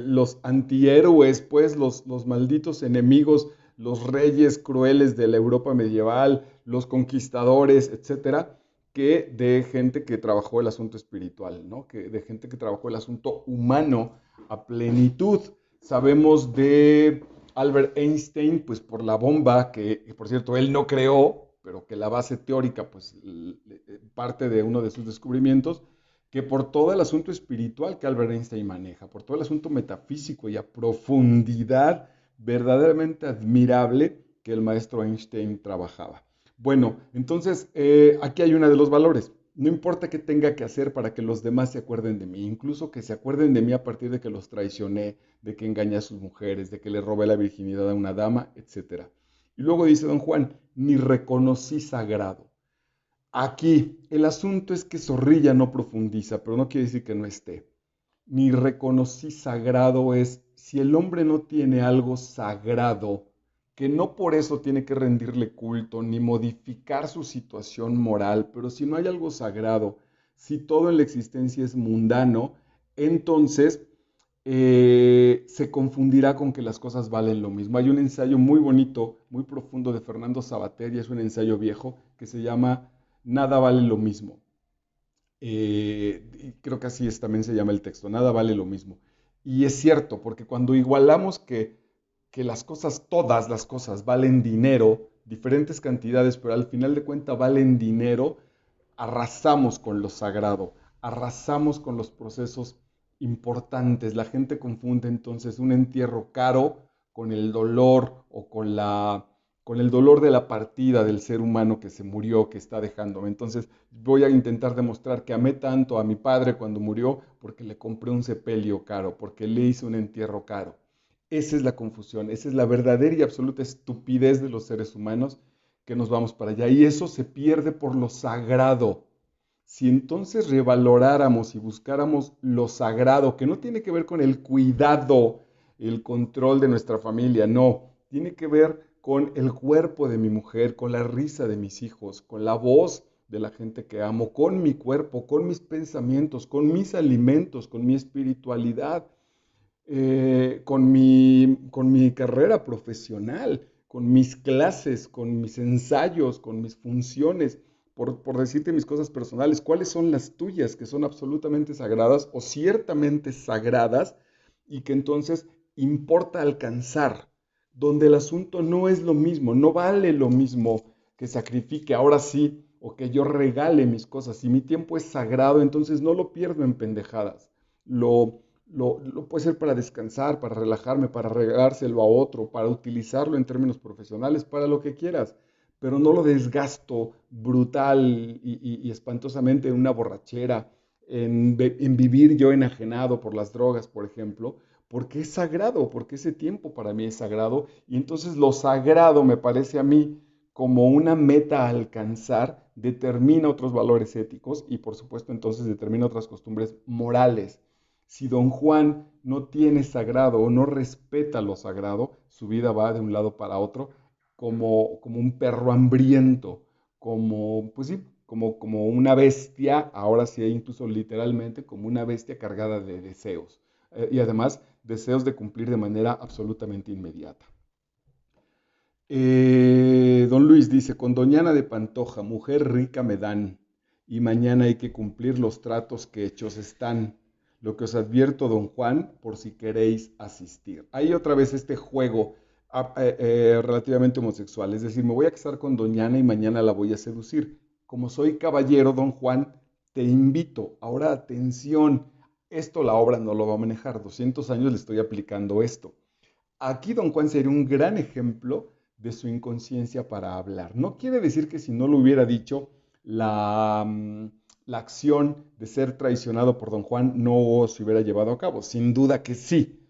los antihéroes, pues los malditos enemigos, los reyes crueles de la Europa medieval, los conquistadores, etcétera, que de gente que trabajó el asunto espiritual, ¿no? De gente que trabajó el asunto humano a plenitud. Sabemos de Albert Einstein, pues por la bomba que por cierto, él no creó, pero que la base teórica, pues parte de uno de sus descubrimientos, que por todo el asunto espiritual que Albert Einstein maneja, por todo el asunto metafísico y a profundidad verdaderamente admirable que el maestro Einstein trabajaba. Bueno, entonces aquí hay uno de los valores. No importa qué tenga que hacer para que los demás se acuerden de mí, incluso que se acuerden de mí a partir de que los traicioné, de que engañé a sus mujeres, de que le robé la virginidad a una dama, etc. Y luego dice don Juan, ni reconocí sagrado. Aquí, el asunto es que Zorrilla no profundiza, pero no quiere decir que no esté. Ni reconocí sagrado es si el hombre no tiene algo sagrado, que no por eso tiene que rendirle culto ni modificar su situación moral, pero si no hay algo sagrado, si todo en la existencia es mundano, entonces se confundirá con que las cosas valen lo mismo. Hay un ensayo muy bonito, muy profundo de Fernando Savater, y es un ensayo viejo que se llama Nada vale lo mismo. Y creo que así es, también se llama el texto, nada vale lo mismo. Y es cierto, porque cuando igualamos que las cosas, todas las cosas valen dinero, diferentes cantidades, pero al final de cuentas valen dinero, arrasamos con lo sagrado, arrasamos con los procesos importantes. La gente confunde entonces un entierro caro con el dolor o con el dolor de la partida del ser humano que se murió, que está dejándome. Entonces voy a intentar demostrar que amé tanto a mi padre cuando murió porque le compré un sepelio caro, porque le hice un entierro caro. Esa es la confusión, esa es la verdadera y absoluta estupidez de los seres humanos, que nos vamos para allá. Y eso se pierde por lo sagrado. Si entonces revaloráramos y buscáramos lo sagrado, que no tiene que ver con el cuidado, el control de nuestra familia, no, tiene que ver con el cuerpo de mi mujer, con la risa de mis hijos, con la voz de la gente que amo, con mi cuerpo, con mis pensamientos, con mis alimentos, con mi espiritualidad, con mi carrera profesional, con mis clases, con mis ensayos, con mis funciones, por decirte mis cosas personales, cuáles son las tuyas que son absolutamente sagradas o ciertamente sagradas y que entonces importa alcanzar, donde el asunto no es lo mismo, no vale lo mismo que sacrifique ahora sí o que yo regale mis cosas. Si mi tiempo es sagrado, entonces no lo pierdo en pendejadas. Lo puede ser para descansar, para relajarme, para regárselo a otro, para utilizarlo en términos profesionales, para lo que quieras, pero no lo desgasto brutal y espantosamente en una borrachera, en vivir yo enajenado por las drogas, por ejemplo, porque es sagrado, porque ese tiempo para mí es sagrado, y entonces lo sagrado me parece a mí como una meta a alcanzar, determina otros valores éticos y por supuesto entonces determina otras costumbres morales. Si don Juan no tiene sagrado o no respeta lo sagrado, su vida va de un lado para otro como un perro hambriento, como, pues sí, como una bestia, ahora sí, incluso literalmente, como una bestia cargada de deseos. Y además, deseos de cumplir de manera absolutamente inmediata. Don Luis dice, con Doñana de Pantoja, mujer rica me dan, y mañana hay que cumplir los tratos que hechos están. Lo que os advierto, don Juan, por si queréis asistir. Hay otra vez este juego relativamente homosexual, es decir, me voy a casar con Doñana y mañana la voy a seducir. Como soy caballero, don Juan, te invito. Ahora atención, esto la obra no lo va a manejar, 200 años le estoy aplicando esto. Aquí don Juan sería un gran ejemplo de su inconsciencia para hablar. No quiere decir que si no lo hubiera dicho, la, la acción de ser traicionado por don Juan no se hubiera llevado a cabo. Sin duda que sí.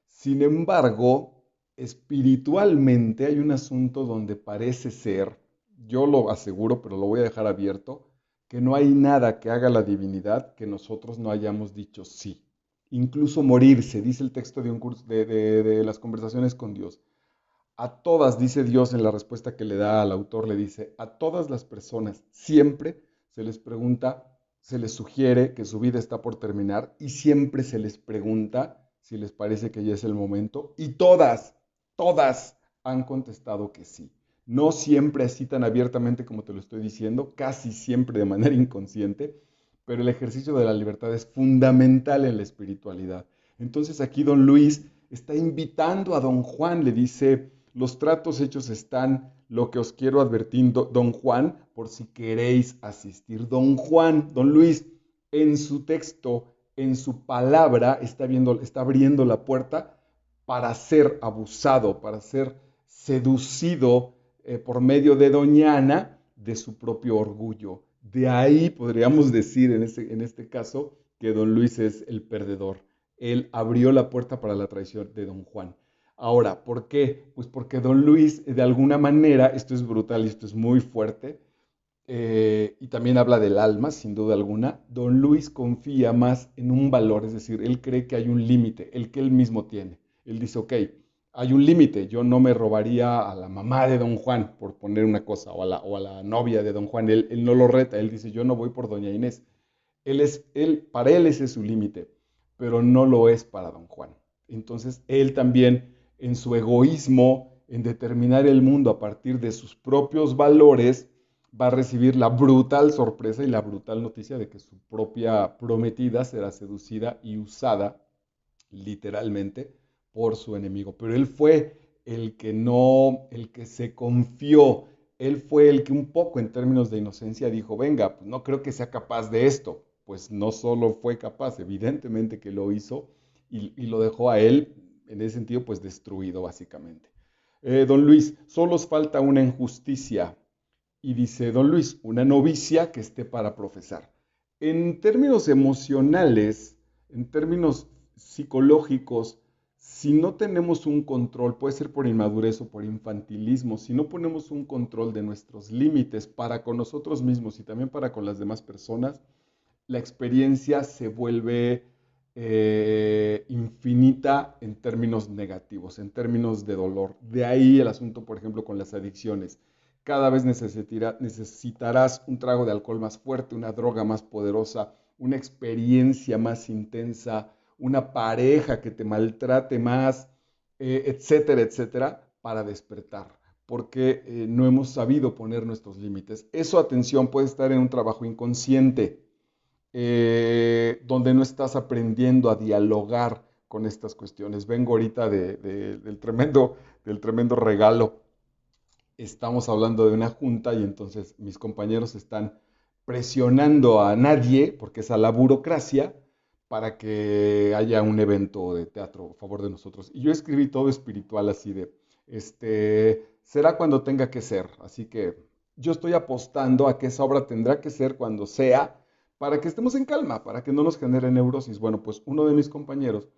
Sin embargo, espiritualmente hay un asunto donde parece ser, yo lo aseguro, pero lo voy a dejar abierto, que no hay nada que haga la divinidad que nosotros no hayamos dicho sí. Incluso morirse, dice el texto de un curso de las conversaciones con Dios. A todas, dice Dios en la respuesta que le da al autor, le dice, a todas las personas siempre se les pregunta, se les sugiere que su vida está por terminar y siempre se les pregunta si les parece que ya es el momento y todas han contestado que sí. No siempre así tan abiertamente como te lo estoy diciendo, casi siempre de manera inconsciente, pero el ejercicio de la libertad es fundamental en la espiritualidad. Entonces aquí don Luis está invitando a don Juan, le dice, los tratos hechos están, lo que os quiero advertir, don Juan, por si queréis asistir. Don Juan, don Luis, en su texto, en su palabra, está abriendo la puerta para ser abusado, para ser seducido por medio de doña Ana de su propio orgullo. De ahí podríamos decir en este caso que don Luis es el perdedor. Él abrió la puerta para la traición de don Juan. Ahora, ¿por qué? Pues porque don Luis, de alguna manera, esto es brutal y esto es muy fuerte, y también habla del alma, sin duda alguna. Don Luis confía más en un valor, es decir, él cree que hay un límite, el que él mismo tiene. Él dice, ok, hay un límite, yo no me robaría a la mamá de Don Juan, por poner una cosa, o a la novia de Don Juan, él no lo reta, él dice, yo no voy por Doña Inés. Para él ese es su límite, pero no lo es para Don Juan. Entonces, él también, en su egoísmo, en determinar el mundo a partir de sus propios valores, va a recibir la brutal sorpresa y la brutal noticia de que su propia prometida será seducida y usada literalmente por su enemigo. Pero él fue el que no, el que se confió, él fue el que un poco en términos de inocencia dijo, venga, pues no creo que sea capaz de esto. Pues no solo fue capaz, evidentemente que lo hizo y lo dejó a él, en ese sentido, pues destruido básicamente. Don Luis, solo os falta una injusticia. Y dice Don Luis, una novicia que esté para profesar. En términos emocionales, en términos psicológicos, si no tenemos un control, puede ser por inmadurez o por infantilismo, si no ponemos un control de nuestros límites para con nosotros mismos y también para con las demás personas, la experiencia se vuelve infinita en términos negativos, en términos de dolor. De ahí el asunto, por ejemplo, con las adicciones. Cada vez necesitarás un trago de alcohol más fuerte, una droga más poderosa, una experiencia más intensa, una pareja que te maltrate más, etcétera, etcétera, para despertar, porque no hemos sabido poner nuestros límites. Eso, atención, puede estar en un trabajo inconsciente, donde no estás aprendiendo a dialogar con estas cuestiones. Vengo ahorita del tremendo regalo. Estamos hablando de una junta y entonces mis compañeros están presionando a nadie, porque es a la burocracia, para que haya un evento de teatro a favor de nosotros. Y yo escribí todo espiritual así de, será cuando tenga que ser. Así que yo estoy apostando a que esa obra tendrá que ser cuando sea, para que estemos en calma, para que no nos genere neurosis. Bueno, pues uno de mis compañeros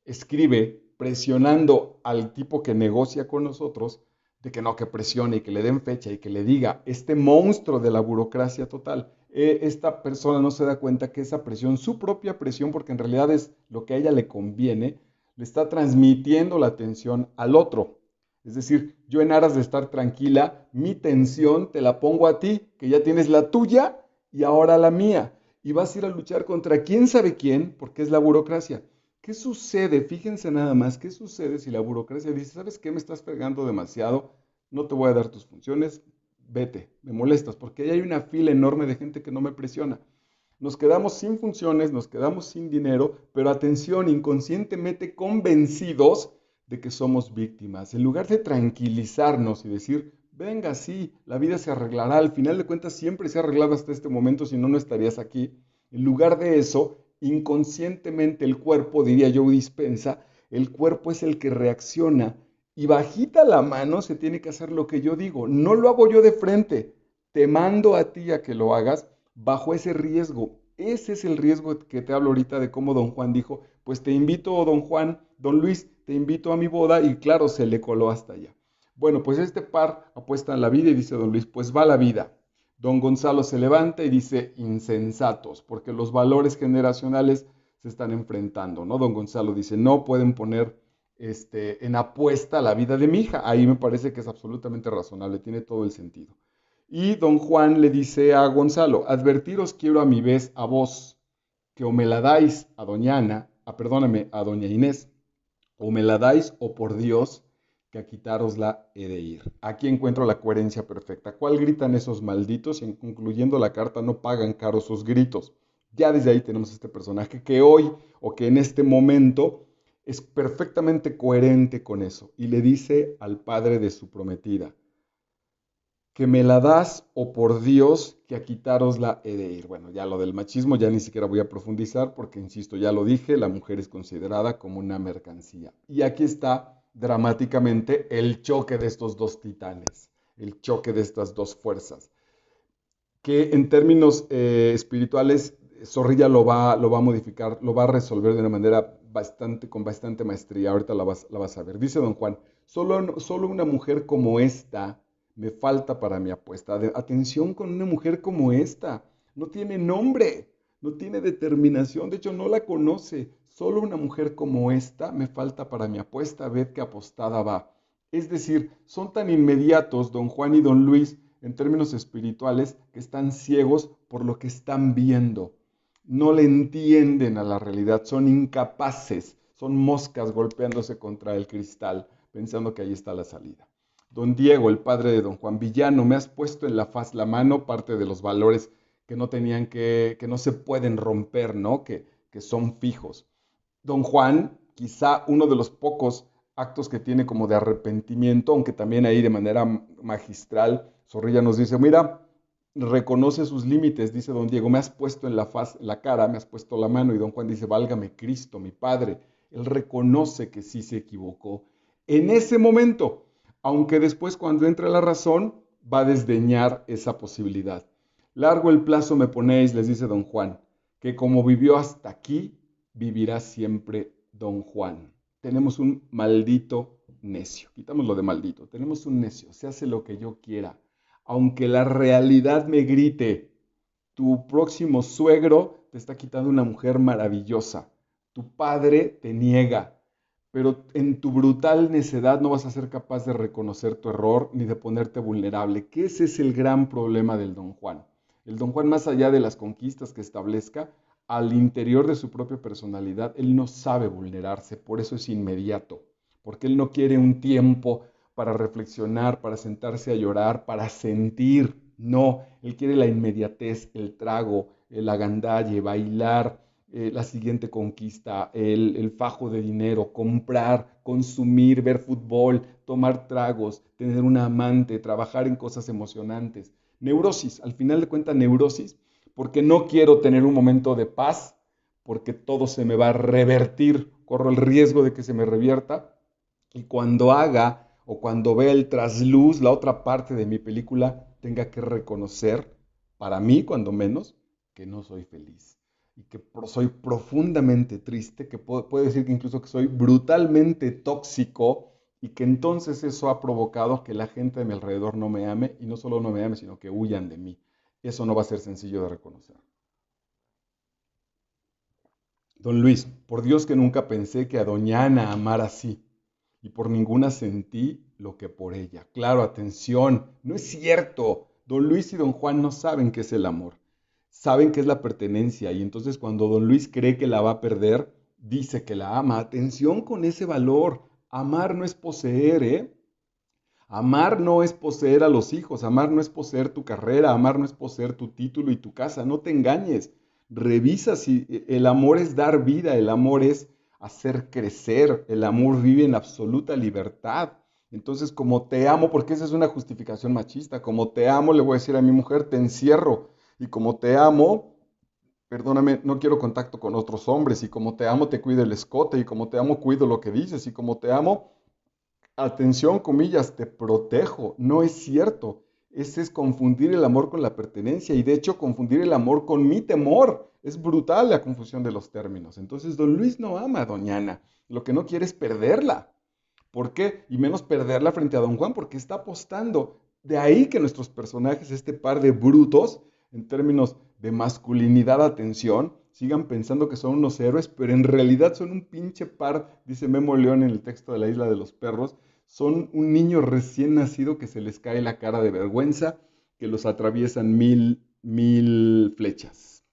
escribe presionando al tipo que negocia con nosotros de que no, que presione y que le den fecha y que le diga, este monstruo de la burocracia total, esta persona no se da cuenta que esa presión, su propia presión, porque en realidad es lo que a ella le conviene, le está transmitiendo la tensión al otro. Es decir, yo en aras de estar tranquila, mi tensión te la pongo a ti, que ya tienes la tuya y ahora la mía. Y vas a ir a luchar contra quién sabe quién, porque es la burocracia. ¿Qué sucede? Fíjense nada más, ¿qué sucede si la burocracia dice, ¿sabes qué? Me estás fregando demasiado, no te voy a dar tus funciones, vete, me molestas, porque ahí hay una fila enorme de gente que no me presiona. Nos quedamos sin funciones, nos quedamos sin dinero, pero atención, inconscientemente convencidos de que somos víctimas. En lugar de tranquilizarnos y decir, venga, sí, la vida se arreglará, al final de cuentas siempre se ha arreglado hasta este momento, si no, no estarías aquí. En lugar de eso, inconscientemente el cuerpo, diría Joe Dispensa, el cuerpo es el que reacciona y bajita la mano se tiene que hacer lo que yo digo. No lo hago yo de frente, te mando a ti a que lo hagas bajo ese riesgo. Ese es el riesgo que te hablo ahorita de cómo don Juan dijo, pues te invito, don Juan, don Luis, te invito a mi boda y claro, se le coló hasta allá. Bueno, pues este par apuesta en la vida y dice don Luis, pues va la vida. Don Gonzalo se levanta y dice insensatos, porque los valores generacionales se están enfrentando, ¿no? Don Gonzalo dice, no pueden poner en apuesta la vida de mi hija. Ahí me parece que es absolutamente razonable, tiene todo el sentido. Y don Juan le dice a Gonzalo, advertiros quiero a mi vez a vos, que o me la dais a doña Ana, perdóname, a doña Inés, o me la dais o por Dios, que a quitárosla he de ir. Aquí encuentro la coherencia perfecta. ¿Cuál gritan esos malditos? Y en concluyendo la carta, no pagan caro sus gritos. Ya desde ahí tenemos este personaje que hoy o que en este momento es perfectamente coherente con eso y le dice al padre de su prometida, que me la das o por Dios que a quitárosla he de ir. Bueno, ya lo del machismo ya ni siquiera voy a profundizar porque, insisto, ya lo dije, la mujer es considerada como una mercancía. Y aquí está dramáticamente el choque de estos dos titanes, el choque de estas dos fuerzas, que en términos espirituales Zorrilla lo va a modificar, lo va a resolver de una manera con bastante maestría. Ahorita la vas a ver. Dice don Juan, solo una mujer como esta me falta para mi apuesta. Atención con una mujer como esta. No tiene nombre, no tiene determinación, de hecho no la conoce. Solo una mujer como esta me falta para mi apuesta, ved que apostada va. Es decir, son tan inmediatos don Juan y don Luis en términos espirituales que están ciegos por lo que están viendo. No le entienden a la realidad, son incapaces, son moscas golpeándose contra el cristal, pensando que ahí está la salida. Don Diego, el padre de don Juan Villano, me has puesto en la faz la mano parte de los valores que no tenían que no se pueden romper, ¿no? Que son fijos. Don Juan, quizá uno de los pocos actos que tiene como de arrepentimiento, aunque también ahí de manera magistral, Zorrilla nos dice, mira, reconoce sus límites, dice don Diego, me has puesto en la faz, en la cara, me has puesto la mano, y don Juan dice, válgame Cristo, mi padre. Él reconoce que sí se equivocó. En ese momento, aunque después cuando entra la razón, va a desdeñar esa posibilidad. Largo el plazo me ponéis, les dice don Juan, que como vivió hasta aquí, vivirá siempre don Juan. Tenemos un maldito necio, quitamos lo de maldito, tenemos un necio, se hace lo que yo quiera, aunque la realidad me grite, tu próximo suegro te está quitando una mujer maravillosa, tu padre te niega, pero en tu brutal necedad no vas a ser capaz de reconocer tu error ni de ponerte vulnerable, que ese es el gran problema del don Juan. El don Juan, más allá de las conquistas que establezca, al interior de su propia personalidad, él no sabe vulnerarse, por eso es inmediato, porque él no quiere un tiempo para reflexionar, para sentarse a llorar, para sentir. No, él quiere la inmediatez, el trago, el agandalle, bailar, la siguiente conquista, el fajo de dinero, comprar, consumir, ver fútbol, tomar tragos, tener una amante, trabajar en cosas emocionantes. Neurosis, al final de cuentas neurosis, porque no quiero tener un momento de paz, porque todo se me va a revertir, corro el riesgo de que se me revierta, y cuando haga o cuando vea el trasluz, la otra parte de mi película, tenga que reconocer, para mí cuando menos, que no soy feliz y que soy profundamente triste, que puedo decir que incluso que soy brutalmente tóxico y que entonces eso ha provocado que la gente de mi alrededor no me ame y no solo no me ame, sino que huyan de mí. Eso no va a ser sencillo de reconocer. Don Luis, por Dios que nunca pensé que a doña Ana amara así, y por ninguna sentí lo que por ella. Claro, atención, no es cierto. Don Luis y don Juan no saben qué es el amor, saben qué es la pertenencia, y entonces cuando don Luis cree que la va a perder, dice que la ama. Atención con ese valor. Amar no es poseer, ¿eh? Amar no es poseer a los hijos, amar no es poseer tu carrera, amar no es poseer tu título y tu casa, no te engañes. Revisa si el amor es dar vida, el amor es hacer crecer, el amor vive en absoluta libertad. Entonces, como te amo, porque esa es una justificación machista, como te amo, le voy a decir a mi mujer, te encierro. Y como te amo, perdóname, no quiero contacto con otros hombres. Y como te amo, te cuido el escote. Y como te amo, cuido lo que dices. Y como te amo, atención, comillas, te protejo. No es cierto. Ese es confundir el amor con la pertenencia y de hecho confundir el amor con mi temor. Es brutal la confusión de los términos. Entonces, don Luis no ama a doña Ana. Lo que no quiere es perderla. ¿Por qué? Y menos perderla frente a don Juan porque está apostando. De ahí que nuestros personajes, este par de brutos, en términos de masculinidad, atención, sigan pensando que son unos héroes, pero en realidad son un pinche par, dice Memo León en el texto de la Isla de los Perros, son un niño recién nacido que se les cae la cara de vergüenza, que los atraviesan mil flechas.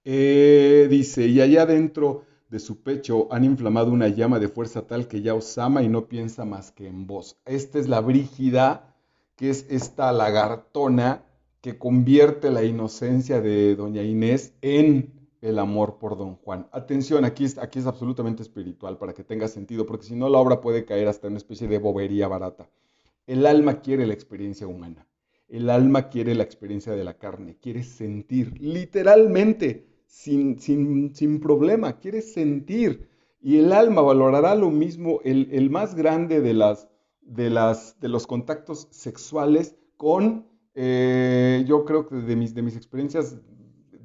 Dice, y allá dentro de su pecho han inflamado una llama de fuerza tal que ya os ama y no piensa más que en vos. Esta es la Brígida, que es esta lagartona que convierte la inocencia de doña Inés en el amor por don Juan. Atención, aquí es absolutamente espiritual para que tenga sentido, porque si no la obra puede caer hasta en una especie de bobería barata. El alma quiere la experiencia humana. El alma quiere la experiencia de la carne, quiere sentir, literalmente, sin problema, quiere sentir. Y el alma valorará lo mismo, el más grande de los contactos sexuales con, yo creo que de mis experiencias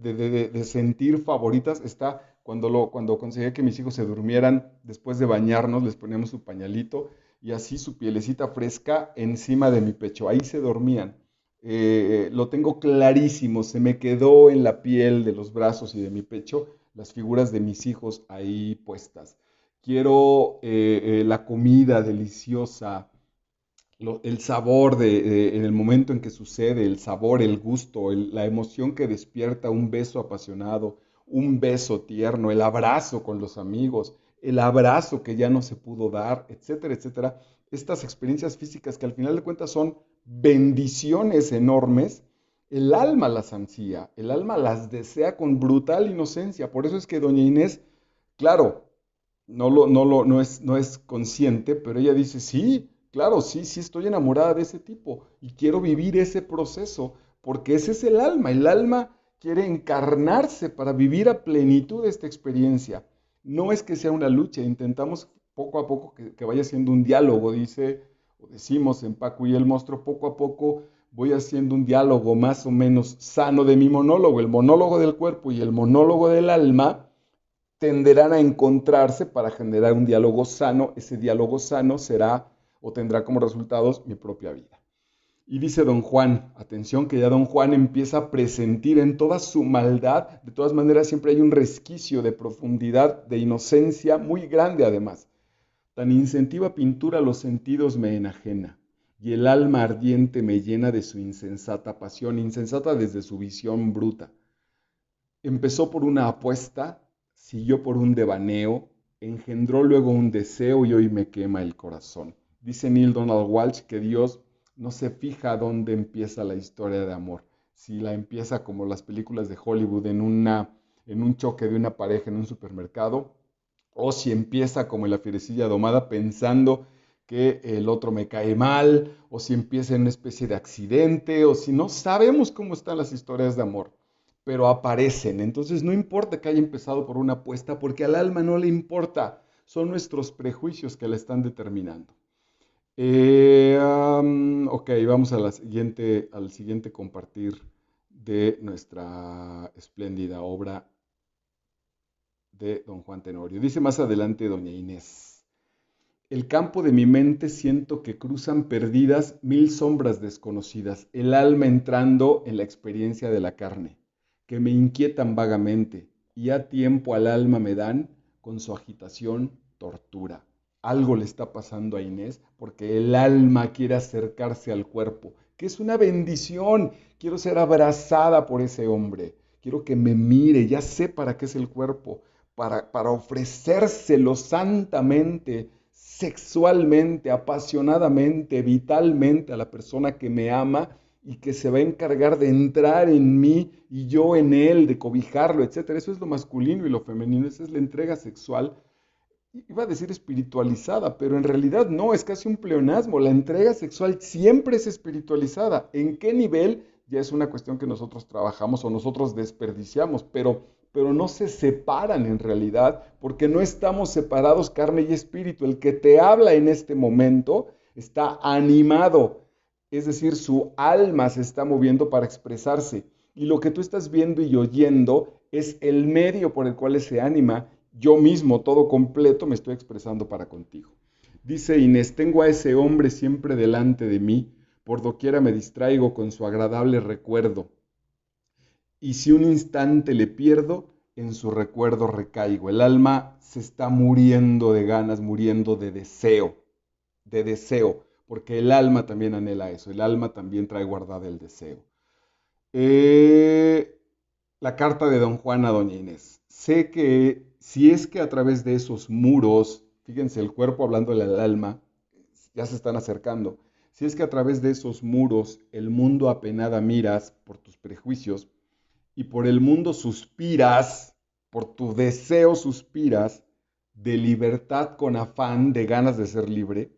de sentir favoritas está cuando conseguía que mis hijos se durmieran después de bañarnos, les poníamos su pañalito y así su pielecita fresca encima de mi pecho. Ahí se dormían. Lo tengo clarísimo, se me quedó en la piel de los brazos y de mi pecho las figuras de mis hijos ahí puestas. Quiero la comida deliciosa, el sabor en el momento en que sucede, el sabor, el gusto, la emoción que despierta un beso apasionado, un beso tierno, el abrazo con los amigos, el abrazo que ya no se pudo dar, etcétera, etcétera. Estas experiencias físicas que al final de cuentas son bendiciones enormes, el alma las ansía, el alma las desea con brutal inocencia. Por eso es que doña Inés, claro, no es consciente, pero ella dice, sí, claro, sí, sí estoy enamorada de ese tipo y quiero vivir ese proceso, porque ese es el alma quiere encarnarse para vivir a plenitud esta experiencia. No es que sea una lucha, intentamos poco a poco que vaya siendo un diálogo, dice, o decimos en Paco y el monstruo, poco a poco voy haciendo un diálogo más o menos sano de mi monólogo, el monólogo del cuerpo y el monólogo del alma tenderán a encontrarse para generar un diálogo sano. Ese diálogo sano será o tendrá como resultados mi propia vida. Y dice don Juan, atención que ya don Juan empieza a presentir en toda su maldad, de todas maneras siempre hay un resquicio de profundidad, de inocencia muy grande además. Tan incentiva pintura los sentidos me enajena, y el alma ardiente me llena de su insensata pasión, insensata desde su visión bruta. Empezó por una apuesta, siguió por un devaneo, engendró luego un deseo y hoy me quema el corazón. Dice Neil Donald Walsh que Dios no se fija dónde empieza la historia de amor. Si la empieza como las películas de Hollywood en un choque de una pareja en un supermercado, o si empieza como en la fierecilla domada pensando que el otro me cae mal, o si empieza en una especie de accidente, o si no sabemos cómo están las historias de amor, pero aparecen. Entonces no importa que haya empezado por una apuesta, porque al alma no le importa, son nuestros prejuicios que la están determinando. Ok, vamos a al siguiente compartir de nuestra espléndida obra de don Juan Tenorio. Dice más adelante doña Inés. El campo de mi mente siento que cruzan perdidas mil sombras desconocidas, el alma entrando en la experiencia de la carne, que me inquietan vagamente y a tiempo al alma me dan, con su agitación, tortura. Algo le está pasando a Inés porque el alma quiere acercarse al cuerpo, que es una bendición. Quiero ser abrazada por ese hombre. Quiero que me mire, ya sé para qué es el cuerpo, para ofrecérselo santamente, sexualmente, apasionadamente, vitalmente a la persona que me ama y que se va a encargar de entrar en mí y yo en él, de cobijarlo, etcétera. Eso es lo masculino y lo femenino, esa es la entrega sexual. Iba a decir espiritualizada, pero en realidad no, es casi un pleonasmo. La entrega sexual siempre es espiritualizada. ¿En qué nivel? Ya es una cuestión que nosotros trabajamos o nosotros desperdiciamos, pero no se separan en realidad, porque no estamos separados carne y espíritu. El que te habla en este momento está animado, es decir, su alma se está moviendo para expresarse. Y lo que tú estás viendo y oyendo es el medio por el cual ese ánima, yo mismo, todo completo, me estoy expresando para contigo. Dice Inés, tengo a ese hombre siempre delante de mí, por doquiera me distraigo con su agradable recuerdo. Y si un instante le pierdo, en su recuerdo recaigo. El alma se está muriendo de ganas, muriendo de deseo, porque el alma también anhela eso, el alma también trae guardada el deseo. Eh, la carta de don Juan a doña Inés. Sé que si es que a través de esos muros, fíjense, el cuerpo hablándole al alma, ya se están acercando. Si es que a través de esos muros el mundo apenada miras por tus prejuicios y por el mundo suspiras, por tu deseo suspiras, de libertad con afán, de ganas de ser libre,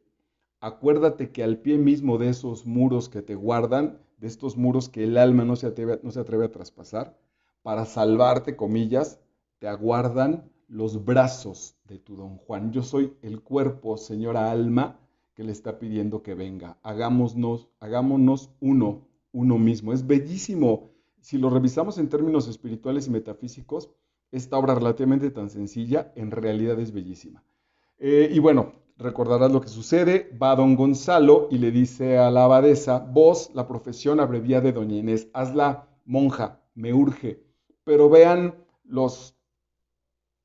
acuérdate que al pie mismo de esos muros que te guardan, de estos muros que el alma no se atreve a traspasar, para salvarte, comillas, te aguardan los brazos de tu don Juan. Yo soy el cuerpo, señora alma, que le está pidiendo que venga. Hagámonos uno mismo. Es bellísimo. Si lo revisamos en términos espirituales y metafísicos, esta obra relativamente tan sencilla, en realidad es bellísima. Y bueno, Recordarás lo que sucede. Va don Gonzalo y le dice a la abadesa, vos, la profesión abreviada de doña Inés, hazla monja, me urge. Pero vean los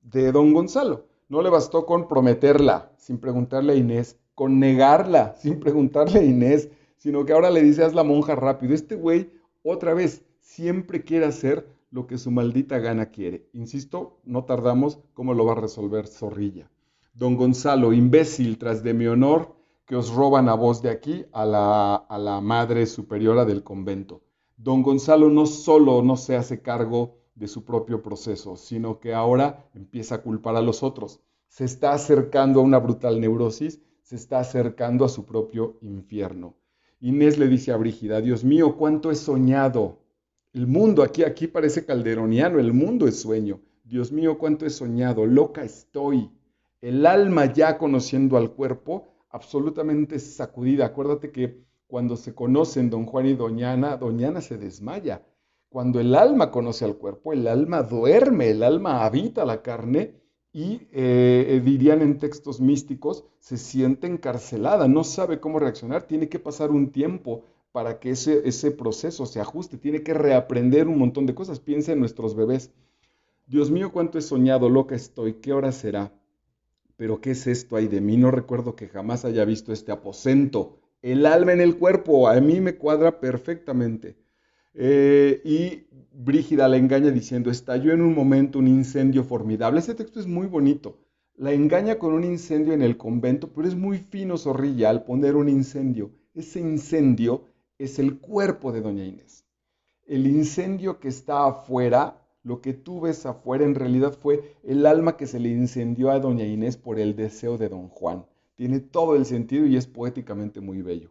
de don Gonzalo. No le bastó con prometerla sin preguntarle a Inés, con negarla sin preguntarle a Inés, sino que ahora le dice, haz la monja rápido. Este güey, otra vez, siempre quiere hacer lo que su maldita gana quiere. Insisto, no tardamos, ¿cómo lo va a resolver Zorrilla? Don Gonzalo, imbécil, tras de mi honor, que os roban a vos de aquí a la madre superiora del convento. Don Gonzalo no solo no se hace cargo de su propio proceso, sino que ahora empieza a culpar a los otros. Se está acercando a una brutal neurosis, se está acercando a su propio infierno. Inés le dice a Brígida, Dios mío, cuánto he soñado. El mundo, aquí parece calderoniano, el mundo es sueño. Dios mío, cuánto he soñado, loca estoy. El alma ya conociendo al cuerpo, absolutamente sacudida. Acuérdate que cuando se conocen don Juan y doña Ana se desmaya. Cuando el alma conoce al cuerpo, el alma duerme, el alma habita la carne y dirían en textos místicos, se siente encarcelada, no sabe cómo reaccionar, tiene que pasar un tiempo para que ese proceso se ajuste, tiene que reaprender un montón de cosas. Piensa en nuestros bebés. Dios mío, cuánto he soñado, loca estoy, ¿qué hora será? Pero ¿qué es esto ay de mí? No recuerdo que jamás haya visto este aposento. El alma en el cuerpo, a mí me cuadra perfectamente. Y Brígida la engaña diciendo, estalló en un momento un incendio formidable. Ese texto es muy bonito. La engaña con un incendio en el convento, pero es muy fino Zorrilla al poner un incendio. Ese incendio es el cuerpo de doña Inés. El incendio que está afuera, lo que tú ves afuera, en realidad fue el alma que se le incendió a doña Inés por el deseo de don Juan. Tiene todo el sentido y es poéticamente muy bello.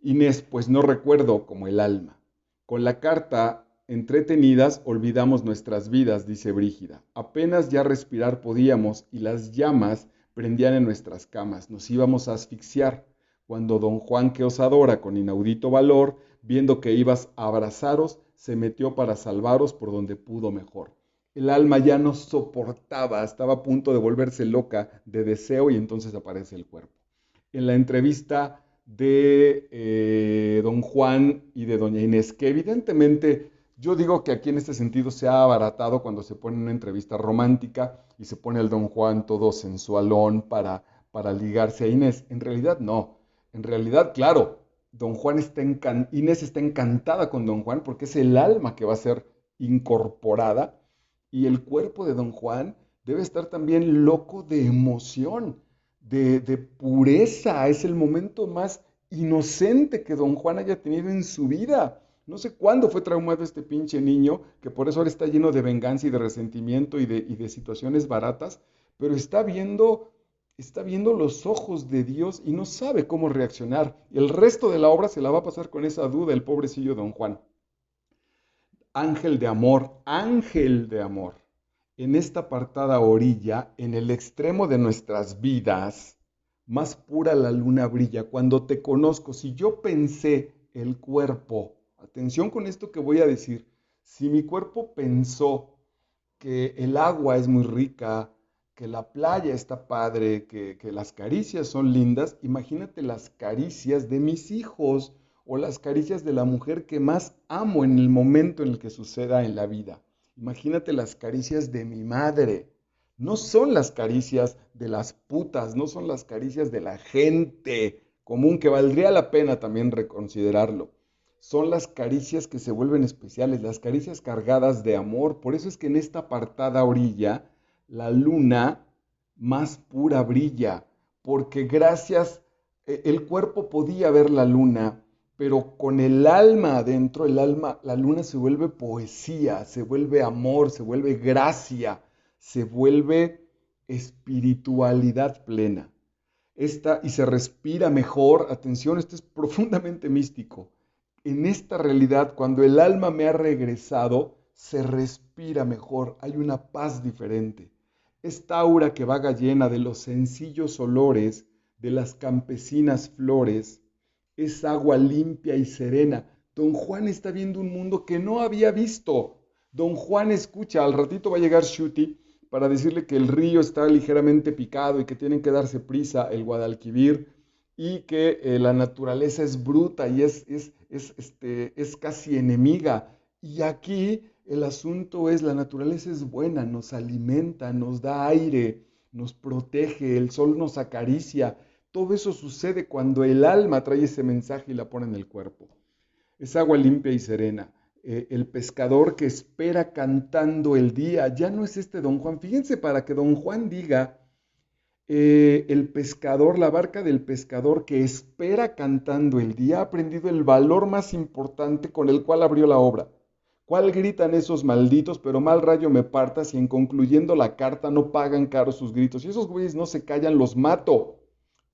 Inés, pues no recuerdo como el alma. Con la carta entretenidas olvidamos nuestras vidas, dice Brígida. Apenas ya respirar podíamos y las llamas prendían en nuestras camas. Nos íbamos a asfixiar. Cuando don Juan, que os adora con inaudito valor, viendo que ibas a abrazaros, se metió para salvaros por donde pudo mejor. El alma ya no soportaba, estaba a punto de volverse loca de deseo y entonces aparece el cuerpo. En la entrevista de don Juan y de doña Inés, que evidentemente yo digo que aquí en este sentido se ha abaratado cuando se pone una entrevista romántica y se pone el don Juan todo sensualón para ligarse a Inés. En realidad no, en realidad claro, don Juan Inés está encantada con don Juan porque es el alma que va a ser incorporada y el cuerpo de don Juan debe estar también loco de emoción de pureza. Es el momento más inocente que don Juan haya tenido en su vida. No sé cuándo fue traumado este pinche niño, que por eso ahora está lleno de venganza y de resentimiento y de situaciones baratas, pero está viendo los ojos de Dios y no sabe cómo reaccionar. El resto de la obra se la va a pasar con esa duda el pobrecillo don Juan. Ángel de amor. En esta apartada orilla, en el extremo de nuestras vidas, más pura la luna brilla. Cuando te conozco, si yo pensé el cuerpo, atención con esto que voy a decir, si mi cuerpo pensó que el agua es muy rica, que la playa está padre, que las caricias son lindas, imagínate las caricias de mis hijos o las caricias de la mujer que más amo en el momento en el que suceda en la vida. Imagínate las caricias de mi madre. No son las caricias de las putas, no son las caricias de la gente común, que valdría la pena también reconsiderarlo. Son las caricias que se vuelven especiales, las caricias cargadas de amor. Por eso es que en esta apartada orilla, la luna más pura brilla, porque gracias, el cuerpo podía ver la luna, pero con el alma adentro, la luna se vuelve poesía, se vuelve amor, se vuelve gracia, se vuelve espiritualidad plena. Y se respira mejor, atención, esto es profundamente místico. En esta realidad, cuando el alma me ha regresado, se respira mejor, hay una paz diferente. Esta aura que vaga llena de los sencillos olores, de las campesinas flores, es agua limpia y serena. Don Juan está viendo un mundo que no había visto. Don Juan escucha, al ratito va a llegar Shuti para decirle que el río está ligeramente picado y que tienen que darse prisa el Guadalquivir y que la naturaleza es bruta y es casi enemiga. Y aquí el asunto es, la naturaleza es buena, nos alimenta, nos da aire, nos protege, el sol nos acaricia. Todo eso sucede cuando el alma trae ese mensaje y la pone en el cuerpo. Es agua limpia y serena. El pescador que espera cantando el día, ya no es este Don Juan. Fíjense, para que Don Juan diga, el pescador, la barca del pescador que espera cantando el día, ha aprendido el valor más importante con el cual abrió la obra. ¿Cuál gritan esos malditos? Pero mal rayo me parta si en concluyendo la carta no pagan caro sus gritos. Y esos güeyes no se callan, los mato.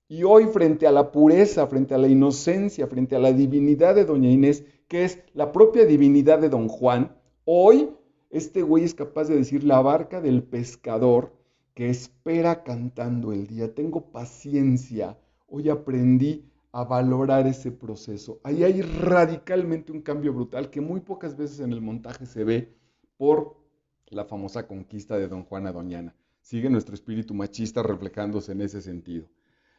Y hoy, frente a la pureza, frente a la inocencia, frente a la divinidad de Doña Inés, que es la propia divinidad de Don Juan, hoy este güey es capaz de decir la barca del pescador que espera cantando el día. Tengo paciencia. Hoy aprendí a valorar ese proceso. Ahí hay radicalmente un cambio brutal que muy pocas veces en el montaje se ve por la famosa conquista de Don Juan a Doña Ana. Sigue nuestro espíritu machista reflejándose en ese sentido.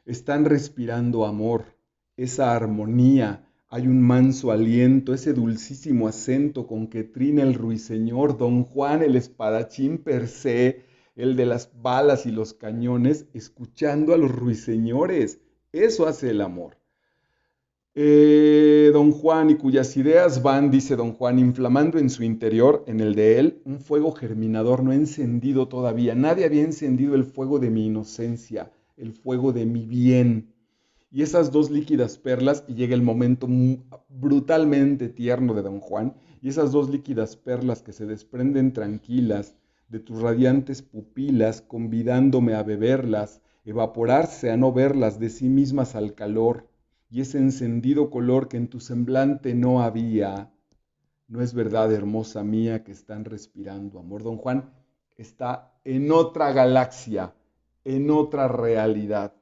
Están respirando amor, esa armonía, hay un manso aliento, ese dulcísimo acento con que trina el ruiseñor, Don Juan el espadachín per se, el de las balas y los cañones, escuchando a los ruiseñores. Eso hace el amor. Don Juan, y cuyas ideas van, dice Don Juan, inflamando en su interior, en el de él, un fuego germinador no encendido todavía. Nadie había encendido el fuego de mi inocencia, el fuego de mi bien. Y esas dos líquidas perlas, y llega el momento brutalmente tierno de Don Juan, y esas dos líquidas perlas que se desprenden tranquilas de tus radiantes pupilas, convidándome a beberlas, evaporarse a no verlas de sí mismas al calor, y ese encendido color que en tu semblante no había. No es verdad, hermosa mía, que están respirando amor. Don Juan está en otra galaxia, en otra realidad.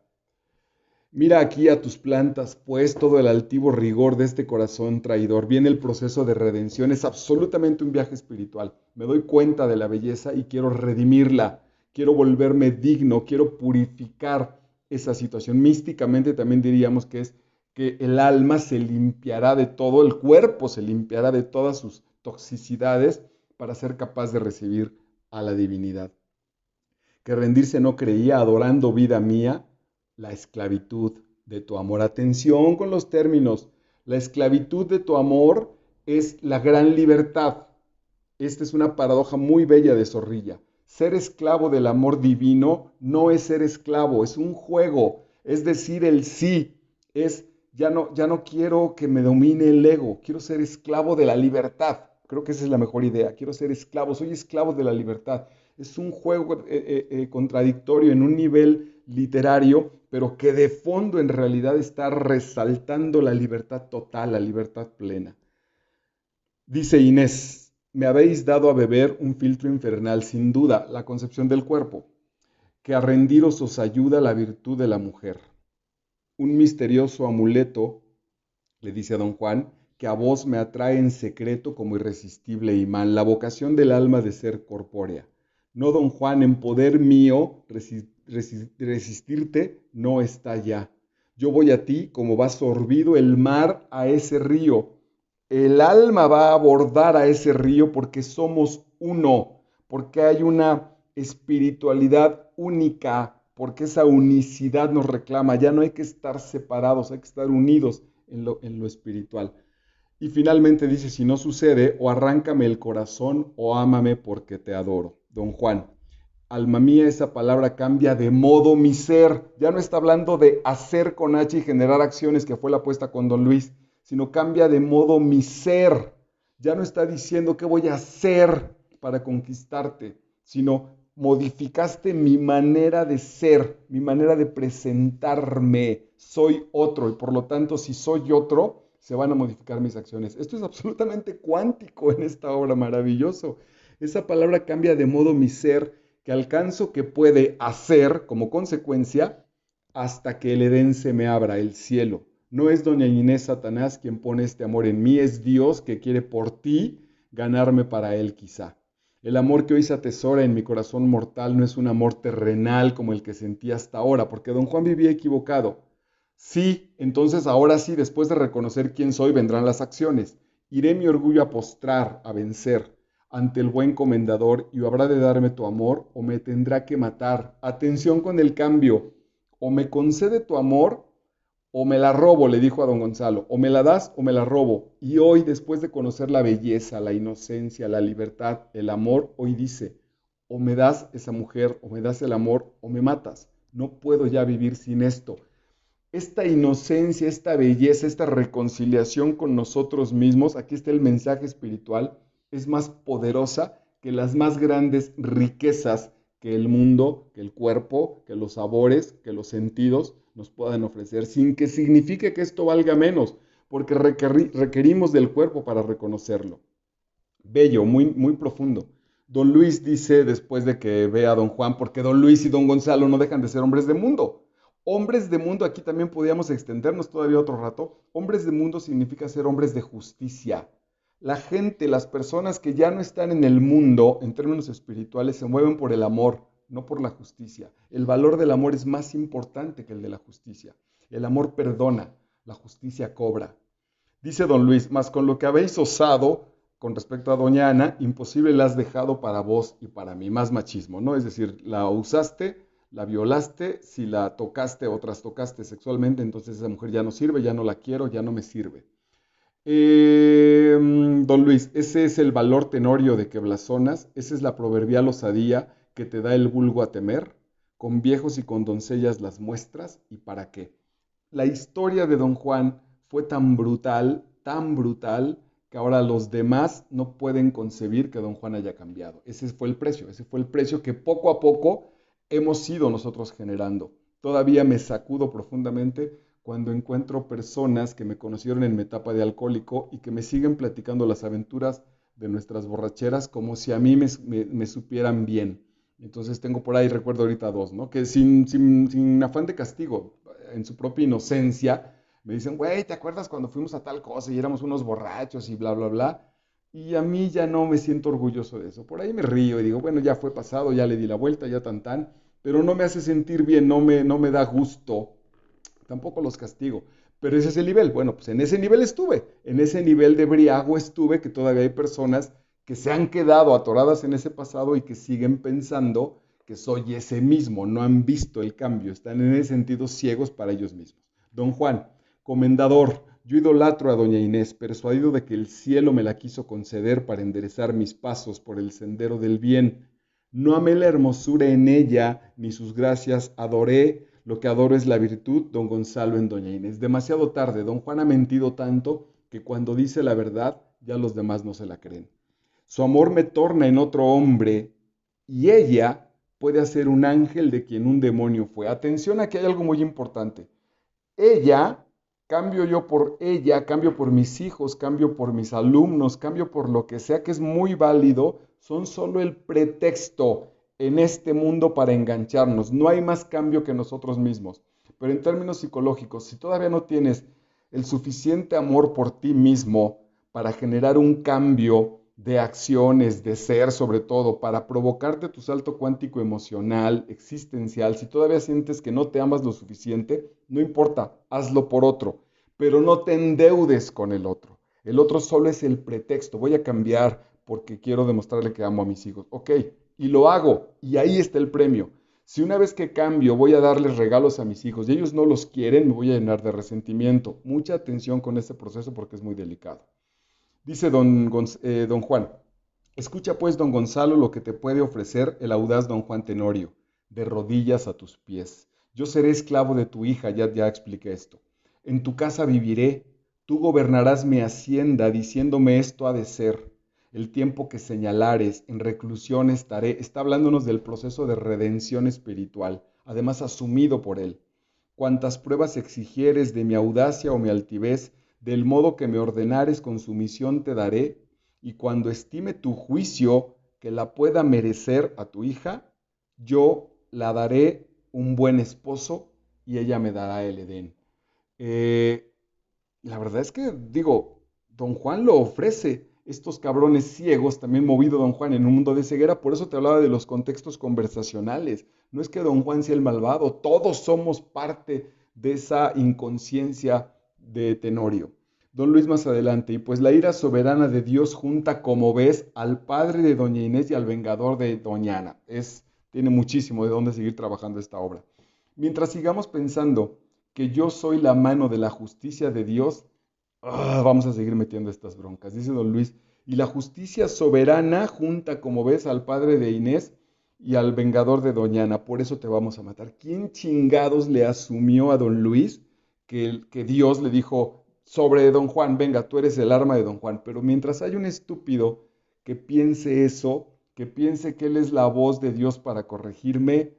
Mira aquí a tus plantas, pues todo el altivo rigor de este corazón traidor. Viene el proceso de redención, es absolutamente un viaje espiritual. Me doy cuenta de la belleza y quiero redimirla, quiero volverme digno, quiero purificar esa situación. Místicamente también diríamos que es que el alma se limpiará de todo, el cuerpo se limpiará de todas sus toxicidades para ser capaz de recibir a la divinidad. Que rendirse no creía, adorando vida mía, la esclavitud de tu amor. Atención con los términos. La esclavitud de tu amor es la gran libertad. Esta es una paradoja muy bella de Zorrilla. Ser esclavo del amor divino no es ser esclavo, es un juego, es decir el sí, es ya no quiero que me domine el ego, quiero ser esclavo de la libertad. Creo que esa es la mejor idea. Quiero ser esclavo, soy esclavo de la libertad. Es un juego contradictorio en un nivel literario, pero que de fondo en realidad está resaltando la libertad total, la libertad plena. Dice Inés, me habéis dado a beber un filtro infernal, sin duda, la concepción del cuerpo, que a rendiros os ayuda la virtud de la mujer. Un misterioso amuleto, le dice a Don Juan, que a vos me atrae en secreto como irresistible imán, la vocación del alma de ser corpórea. No, Don Juan, en poder mío resistirte no está ya. Yo voy a ti como va sorbido el mar a ese río. El alma va a abordar a ese río porque somos uno, porque hay una espiritualidad única, porque esa unicidad nos reclama. Ya no hay que estar separados, hay que estar unidos en lo espiritual. Y finalmente dice, si no sucede, o arráncame el corazón o ámame porque te adoro. Don Juan, alma mía, esa palabra cambia de modo mi ser. Ya no está hablando de hacer con H y generar acciones, que fue la apuesta con Don Luis, sino cambia de modo mi ser. Ya no está diciendo qué voy a hacer para conquistarte, sino modificaste mi manera de ser, mi manera de presentarme. Soy otro y por lo tanto, si soy otro, se van a modificar mis acciones. Esto es absolutamente cuántico en esta obra, maravilloso. Esa palabra cambia de modo mi ser, que alcanzo que puede hacer como consecuencia hasta que el Edén se me abra, el cielo. No es doña Inés Satanás quien pone este amor en mí, es Dios que quiere por ti ganarme para él quizá. El amor que hoy se atesora en mi corazón mortal no es un amor terrenal como el que sentí hasta ahora, porque don Juan vivía equivocado. Sí, entonces ahora sí, después de reconocer quién soy, vendrán las acciones. Iré mi orgullo a postrar, a vencer ante el buen comendador y habrá de darme tu amor o me tendrá que matar. Atención con el cambio. O me concede tu amor o me la robo, le dijo a don Gonzalo. O me la das o me la robo. Y hoy, después de conocer la belleza, la inocencia, la libertad, el amor, hoy dice, o me das esa mujer, o me das el amor, o me matas. No puedo ya vivir sin esto. Esta inocencia, esta belleza, esta reconciliación con nosotros mismos, aquí está el mensaje espiritual, es más poderosa que las más grandes riquezas que el mundo, que el cuerpo, que los sabores, que los sentidos nos puedan ofrecer, sin que signifique que esto valga menos, porque requerimos del cuerpo para reconocerlo. Bello, muy, muy profundo. Don Luis dice después de que ve a don Juan, porque don Luis y don Gonzalo no dejan de ser hombres de mundo. Hombres de mundo, aquí también podríamos extendernos todavía otro rato. Hombres de mundo significa ser hombres de justicia. La gente, las personas que ya no están en el mundo en términos espirituales, se mueven por el amor, no por la justicia. El valor del amor es más importante que el de la justicia. El amor perdona, la justicia cobra. Dice don Luis, mas con lo que habéis osado con respecto a doña Ana, imposible la has dejado para vos y para mí, más machismo, ¿no? Es decir, la usaste, la violaste, si la tocaste o trastocaste sexualmente, entonces esa mujer ya no sirve, ya no la quiero, ya no me sirve. Don Luis, ese es el valor tenorio de que blasonas, esa es la proverbial osadía que te da el vulgo a temer, con viejos y con doncellas las muestras, ¿y para qué? La historia de Don Juan fue tan brutal, que ahora los demás no pueden concebir que Don Juan haya cambiado. Ese fue el precio que poco a poco hemos ido nosotros generando. Todavía me sacudo profundamente cuando encuentro personas que me conocieron en mi etapa de alcohólico y que me siguen platicando las aventuras de nuestras borracheras como si a mí me supieran bien. Entonces tengo por ahí, recuerdo ahorita dos, ¿no? Que sin afán de castigo, en su propia inocencia, me dicen, güey, ¿te acuerdas cuando fuimos a tal cosa y éramos unos borrachos y bla, bla, bla? Y a mí ya no me siento orgulloso de eso. Por ahí me río y digo, bueno, ya fue pasado, ya le di la vuelta, ya tan tan, pero no me hace sentir bien, no me da gusto, tampoco los castigo. Pero ese es el nivel. Bueno, pues en ese nivel estuve, en ese nivel de briago estuve, que todavía hay personas que se han quedado atoradas en ese pasado y que siguen pensando que soy ese mismo, no han visto el cambio, están en ese sentido ciegos para ellos mismos. Don Juan, comendador, yo idolatro a doña Inés, persuadido de que el cielo me la quiso conceder para enderezar mis pasos por el sendero del bien. No amé la hermosura en ella, ni sus gracias adoré, lo que adoro es la virtud, don Gonzalo en doña Inés. Demasiado tarde, don Juan ha mentido tanto que cuando dice la verdad ya los demás no se la creen. Su amor me torna en otro hombre y ella puede hacer un ángel de quien un demonio fue. Atención, aquí hay algo muy importante. Ella, cambio yo por ella, cambio por mis hijos, cambio por mis alumnos, cambio por lo que sea que es muy válido, son solo el pretexto en este mundo para engancharnos. No hay más cambio que nosotros mismos. Pero en términos psicológicos, si todavía no tienes el suficiente amor por ti mismo para generar un cambio de acciones, de ser sobre todo, para provocarte tu salto cuántico emocional, existencial, si todavía sientes que no te amas lo suficiente, no importa, hazlo por otro, pero no te endeudes con el otro. El otro solo es el pretexto. Voy a cambiar porque quiero demostrarle que amo a mis hijos. Ok, y lo hago, y ahí está el premio. Si una vez que cambio voy a darles regalos a mis hijos y ellos no los quieren, me voy a llenar de resentimiento. Mucha atención con este proceso porque es muy delicado. Dice don Juan, escucha pues, don Gonzalo, lo que te puede ofrecer el audaz don Juan Tenorio, de rodillas a tus pies. Yo seré esclavo de tu hija, ya expliqué esto. En tu casa viviré, tú gobernarás mi hacienda, diciéndome esto ha de ser. El tiempo que señalares, en reclusión estaré. Está hablándonos del proceso de redención espiritual, además asumido por él. Cuantas pruebas exigieres de mi audacia o mi altivez, del modo que me ordenares con sumisión te daré, y cuando estime tu juicio que la pueda merecer a tu hija, yo la daré un buen esposo y ella me dará el Edén. La verdad es que, digo, don Juan lo ofrece. estos cabrones ciegos, también movido don Juan en un mundo de ceguera, por eso te hablaba de los contextos conversacionales. No es que don Juan sea el malvado, todos somos parte de esa inconsciencia de Tenorio. Don Luis más adelante, y pues la ira soberana de Dios junta, como ves, al padre de doña Inés y al vengador de doña Ana. Tiene muchísimo de dónde seguir trabajando esta obra. Mientras sigamos pensando que yo soy la mano de la justicia de Dios, vamos a seguir metiendo estas broncas. Dice don Luis, y la justicia soberana junta, como ves, al padre de Inés y al vengador de doña Ana. Por eso te vamos a matar. ¿Quién chingados le asumió a don Luis que Dios le dijo sobre don Juan, venga, tú eres el arma de don Juan? Pero mientras hay un estúpido que piense eso, que piense que él es la voz de Dios para corregirme,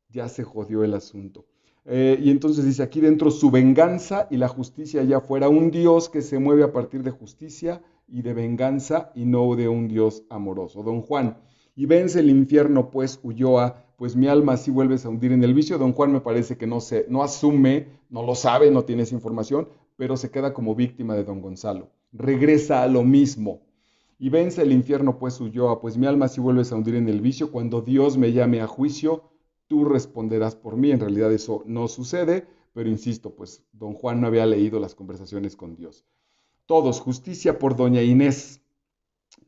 ya se jodió el asunto. Y entonces dice aquí dentro su venganza y la justicia allá afuera, un Dios que se mueve a partir de justicia y de venganza y no de un Dios amoroso. Don Juan, y vence el infierno pues Ulloa, pues mi alma así vuelves a hundir en el vicio. Don Juan me parece que no asume, no lo sabe, no tiene esa información, pero se queda como víctima de don Gonzalo. Regresa a lo mismo. Y vence el infierno pues Ulloa, pues mi alma así vuelves a hundir en el vicio. Cuando Dios me llame a juicio, tú responderás por mí. En realidad eso no sucede, pero insisto, pues don Juan no había leído las conversaciones con Dios. Todos, justicia por doña Inés,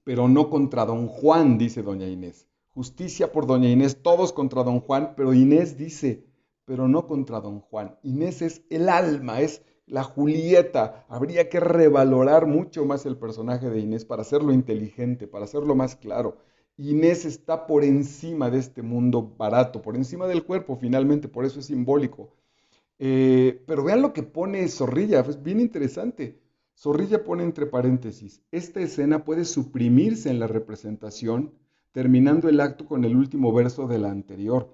pero no contra don Juan, dice doña Inés. Justicia por doña Inés, todos contra don Juan, pero Inés dice, pero no contra don Juan. Inés es el alma, es la Julieta. Habría que revalorar mucho más el personaje de Inés para hacerlo inteligente, para hacerlo más claro. Inés está por encima de este mundo barato, por encima del cuerpo finalmente, por eso es simbólico. Pero vean lo que pone Zorrilla, es bien interesante. Zorrilla pone entre paréntesis, esta escena puede suprimirse en la representación, terminando el acto con el último verso de la anterior.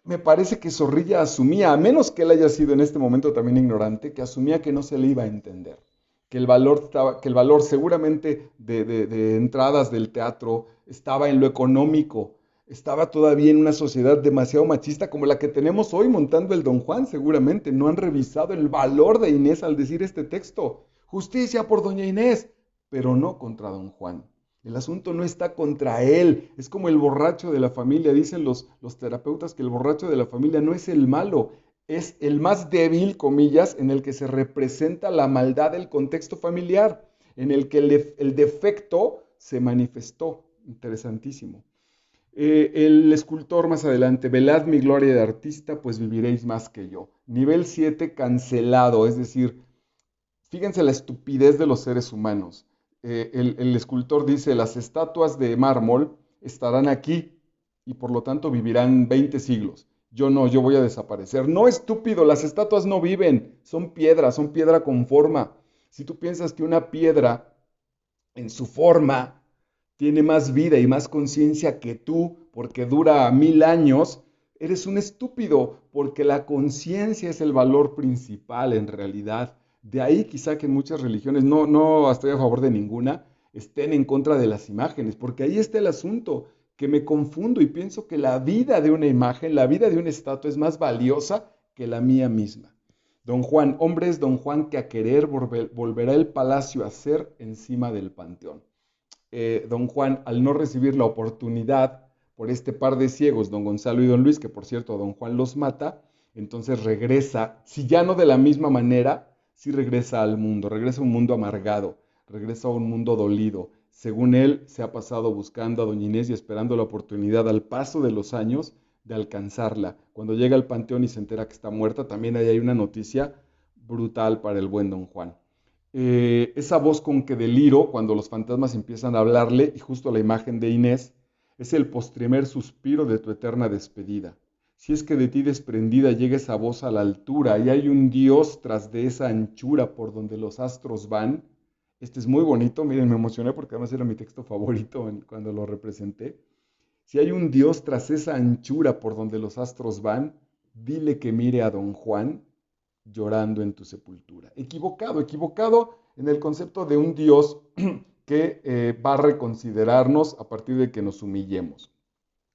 Me parece que Zorrilla asumía, a menos que él haya sido en este momento también ignorante, que asumía que no se le iba a entender, que el valor seguramente de entradas del teatro estaba en lo económico, estaba todavía en una sociedad demasiado machista como la que tenemos hoy montando el Don Juan, seguramente. No han revisado el valor de Inés al decir este texto. Justicia por doña Inés, pero no contra Don Juan. El asunto no está contra él, es como el borracho de la familia. Dicen los terapeutas que el borracho de la familia no es el malo, es el más débil, comillas, en el que se representa la maldad del contexto familiar, en el que el defecto se manifestó. Interesantísimo. El escultor más adelante, velad mi gloria de artista, pues viviréis más que yo. Nivel 7 cancelado, es decir, fíjense la estupidez de los seres humanos. El escultor dice, las estatuas de mármol estarán aquí y por lo tanto vivirán 20 siglos. Yo no, yo voy a desaparecer. No, estúpido, las estatuas no viven, son piedra con forma. Si tú piensas que una piedra en su forma tiene más vida y más conciencia que tú porque dura 1000 años, eres un estúpido porque la conciencia es el valor principal en realidad. De ahí quizá que en muchas religiones, no estoy a favor de ninguna, estén en contra de las imágenes, porque ahí está el asunto, que me confundo y pienso que la vida de una imagen, la vida de una estatua es más valiosa que la mía misma. Don Juan, hombre es don Juan que a querer volverá el palacio a ser encima del panteón. Don Juan, al no recibir la oportunidad por este par de ciegos, don Gonzalo y don Luis, que por cierto don Juan los mata, entonces regresa, si ya no de la misma manera, sí regresa al mundo, regresa a un mundo amargado, regresa a un mundo dolido. Según él, se ha pasado buscando a doña Inés y esperando la oportunidad al paso de los años de alcanzarla. Cuando llega al panteón y se entera que está muerta, también ahí hay una noticia brutal para el buen don Juan. Esa voz con que deliro cuando los fantasmas empiezan a hablarle y justo la imagen de Inés es el postrimer suspiro de tu eterna despedida. Si es que de ti desprendida llega esa voz a la altura y hay un Dios tras de esa anchura por donde los astros van. Este es muy bonito, miren, me emocioné porque además era mi texto favorito cuando lo representé. Si hay un Dios tras esa anchura por donde los astros van, dile que mire a don Juan llorando en tu sepultura. Equivocado, equivocado en el concepto de un Dios que va a reconsiderarnos a partir de que nos humillemos.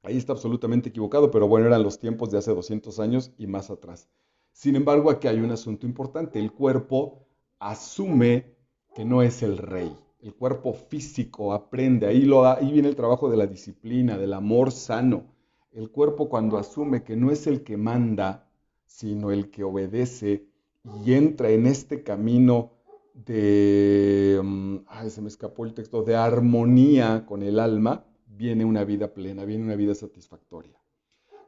Ahí está absolutamente equivocado, pero bueno, eran los tiempos de hace 200 años y más atrás. Sin embargo, aquí hay un asunto importante. El cuerpo asume que no es el rey. el cuerpo físico aprende, ahí viene el trabajo de la disciplina, del amor sano. El cuerpo cuando asume que no es el que manda, sino el que obedece y entra en este camino se me escapó el texto, de armonía con el alma, viene una vida plena, viene una vida satisfactoria.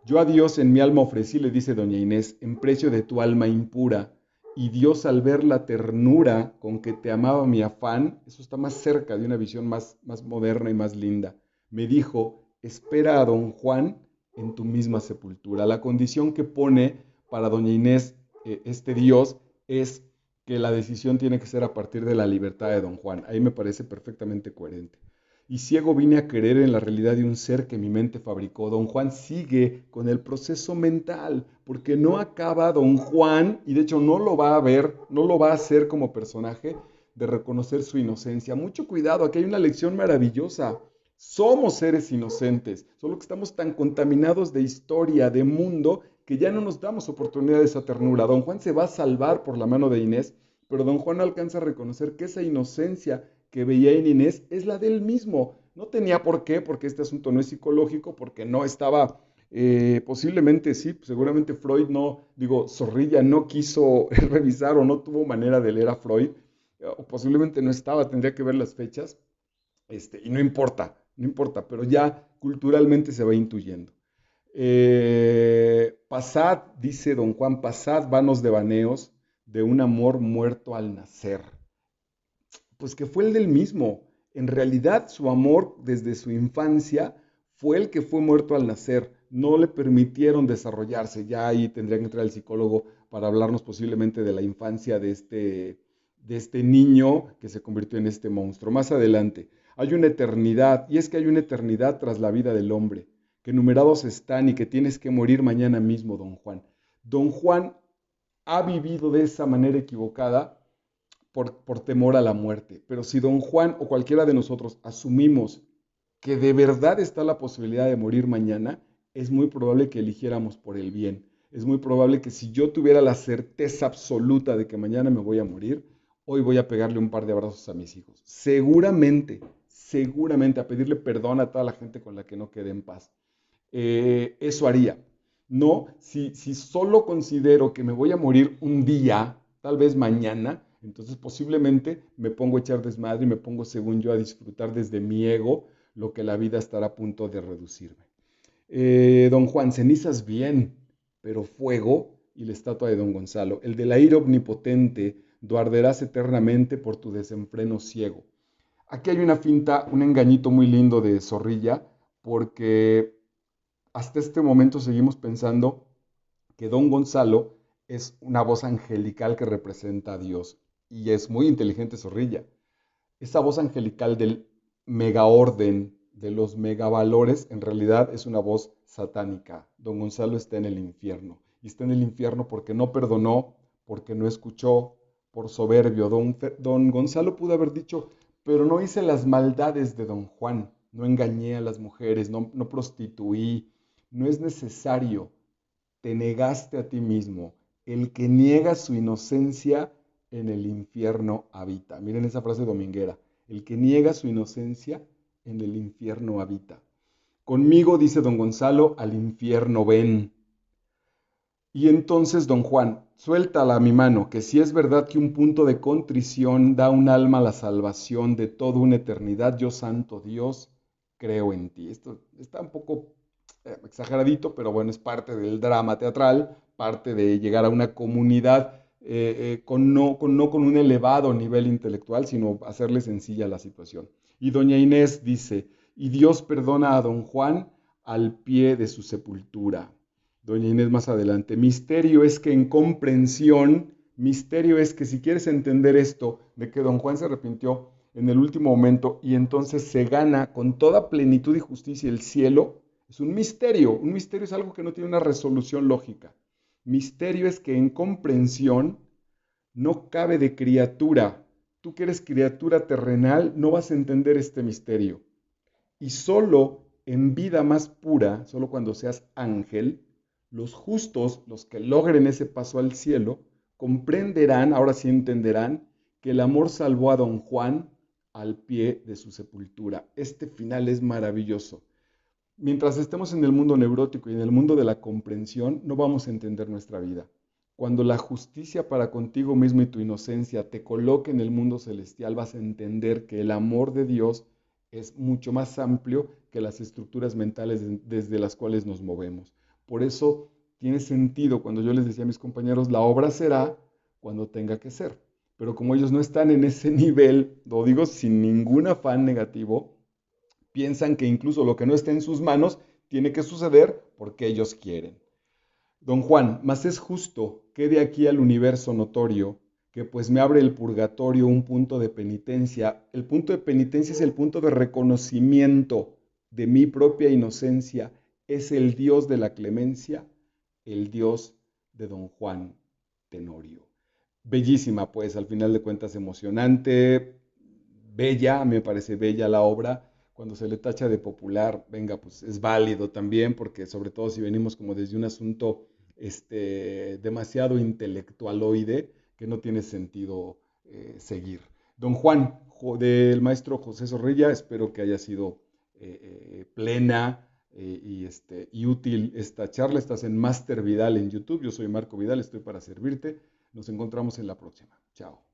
Yo a Dios en mi alma ofrecí, le dice doña Inés, en precio de tu alma impura. Y Dios al ver la ternura con que te amaba mi afán, eso está más cerca de una visión más moderna y más linda, me dijo, espera a don Juan en tu misma sepultura. La condición que pone para doña Inés este Dios es que la decisión tiene que ser a partir de la libertad de don Juan. Ahí me parece perfectamente coherente. Y ciego vine a creer en la realidad de un ser que mi mente fabricó. Don Juan sigue con el proceso mental, porque no acaba Don Juan, y de hecho no lo va a ver, no lo va a hacer como personaje, de reconocer su inocencia. Mucho cuidado, aquí hay una lección maravillosa. Somos seres inocentes, solo que estamos tan contaminados de historia, de mundo, que ya no nos damos oportunidad de esa ternura. Don Juan se va a salvar por la mano de Inés, pero Don Juan no alcanza a reconocer que esa inocencia que veía en Inés es la del mismo. No tenía por qué, porque este asunto no es psicológico, porque no estaba, posiblemente sí, seguramente Freud no, digo, Zorrilla no quiso revisar o no tuvo manera de leer a Freud, o posiblemente no estaba, tendría que ver las fechas, y no importa, no importa, pero ya culturalmente se va intuyendo. Pasad, dice don Juan, pasad vanos devaneos de un amor muerto al nacer. Pues que fue el del mismo. En realidad su amor desde su infancia fue el que fue muerto al nacer. No le permitieron desarrollarse. Ya ahí tendría que entrar el psicólogo para hablarnos posiblemente de la infancia de este niño que se convirtió en este monstruo. Más adelante, hay una eternidad, y es que hay una eternidad tras la vida del hombre, que numerados están y que tienes que morir mañana mismo, don Juan. Don Juan ha vivido de esa manera equivocada por temor a la muerte. Pero si don Juan o cualquiera de nosotros asumimos que de verdad está la posibilidad de morir mañana, es muy probable que eligiéramos por el bien. Es muy probable que si yo tuviera la certeza absoluta de que mañana me voy a morir, hoy voy a pegarle un par de abrazos a mis hijos. Seguramente, seguramente a pedirle perdón a toda la gente con la que no quedé en paz. Eso haría. No, si solo considero que me voy a morir un día, tal vez mañana, entonces posiblemente me pongo a echar desmadre y me pongo, según yo, a disfrutar desde mi ego lo que la vida estará a punto de reducirme. Don Juan, cenizas bien, pero fuego y la estatua de don Gonzalo. El de la ira omnipotente, arderás eternamente por tu desenfreno ciego. Aquí hay una finta, un engañito muy lindo de Zorrilla, porque hasta este momento seguimos pensando que don Gonzalo es una voz angelical que representa a Dios. Y es muy inteligente Zorrilla. Esa voz angelical del mega orden, de los megavalores, en realidad es una voz satánica. Don Gonzalo está en el infierno. Y está en el infierno porque no perdonó, porque no escuchó, por soberbio. Don Gonzalo pudo haber dicho, pero no hice las maldades de don Juan. No engañé a las mujeres, no prostituí. No es necesario. Te negaste a ti mismo. El que niega su inocencia en el infierno habita. Miren esa frase dominguera. El que niega su inocencia en el infierno habita. Conmigo, dice don Gonzalo, al infierno ven. Y entonces, don Juan, suéltala a mi mano, que si es verdad que un punto de contrición da un alma a la salvación de toda una eternidad, yo, santo Dios, creo en ti. Esto está un poco exageradito, pero bueno, es parte del drama teatral, parte de llegar a una comunidad no con un elevado nivel intelectual, sino hacerle sencilla la situación. Y doña Inés dice, y Dios perdona a don Juan al pie de su sepultura. Doña Inés más adelante, misterio es que en comprensión, misterio es que si quieres entender esto, de que don Juan se arrepintió en el último momento y entonces se gana con toda plenitud y justicia el cielo, es un misterio es algo que no tiene una resolución lógica. Misterio es que en comprensión no cabe de criatura. Tú que eres criatura terrenal no vas a entender este misterio. Y solo en vida más pura, solo cuando seas ángel, los justos, los que logren ese paso al cielo, comprenderán, ahora sí entenderán, que el amor salvó a don Juan al pie de su sepultura. Este final es maravilloso. Mientras estemos en el mundo neurótico y en el mundo de la comprensión, no vamos a entender nuestra vida. Cuando la justicia para contigo mismo y tu inocencia te coloque en el mundo celestial, vas a entender que el amor de Dios es mucho más amplio que las estructuras mentales desde las cuales nos movemos. Por eso tiene sentido cuando yo les decía a mis compañeros, la obra será cuando tenga que ser. Pero como ellos no están en ese nivel, lo digo sin ningún afán negativo, piensan que incluso lo que no está en sus manos tiene que suceder porque ellos quieren. Don Juan, mas es justo que de aquí al universo notorio, que pues me abre el purgatorio un punto de penitencia. El punto de penitencia es el punto de reconocimiento de mi propia inocencia. Es el Dios de la clemencia, el Dios de Don Juan Tenorio. Bellísima, pues, al final de cuentas emocionante, bella, me parece bella la obra. Cuando se le tacha de popular, venga, pues es válido también, porque sobre todo si venimos como desde un asunto demasiado intelectualoide, que no tiene sentido seguir. Don Juan, del maestro José Zorrilla, espero que haya sido plena y útil esta charla. Estás en Master Vidal en YouTube, yo soy Marco Vidal, estoy para servirte. Nos encontramos en la próxima. Chao.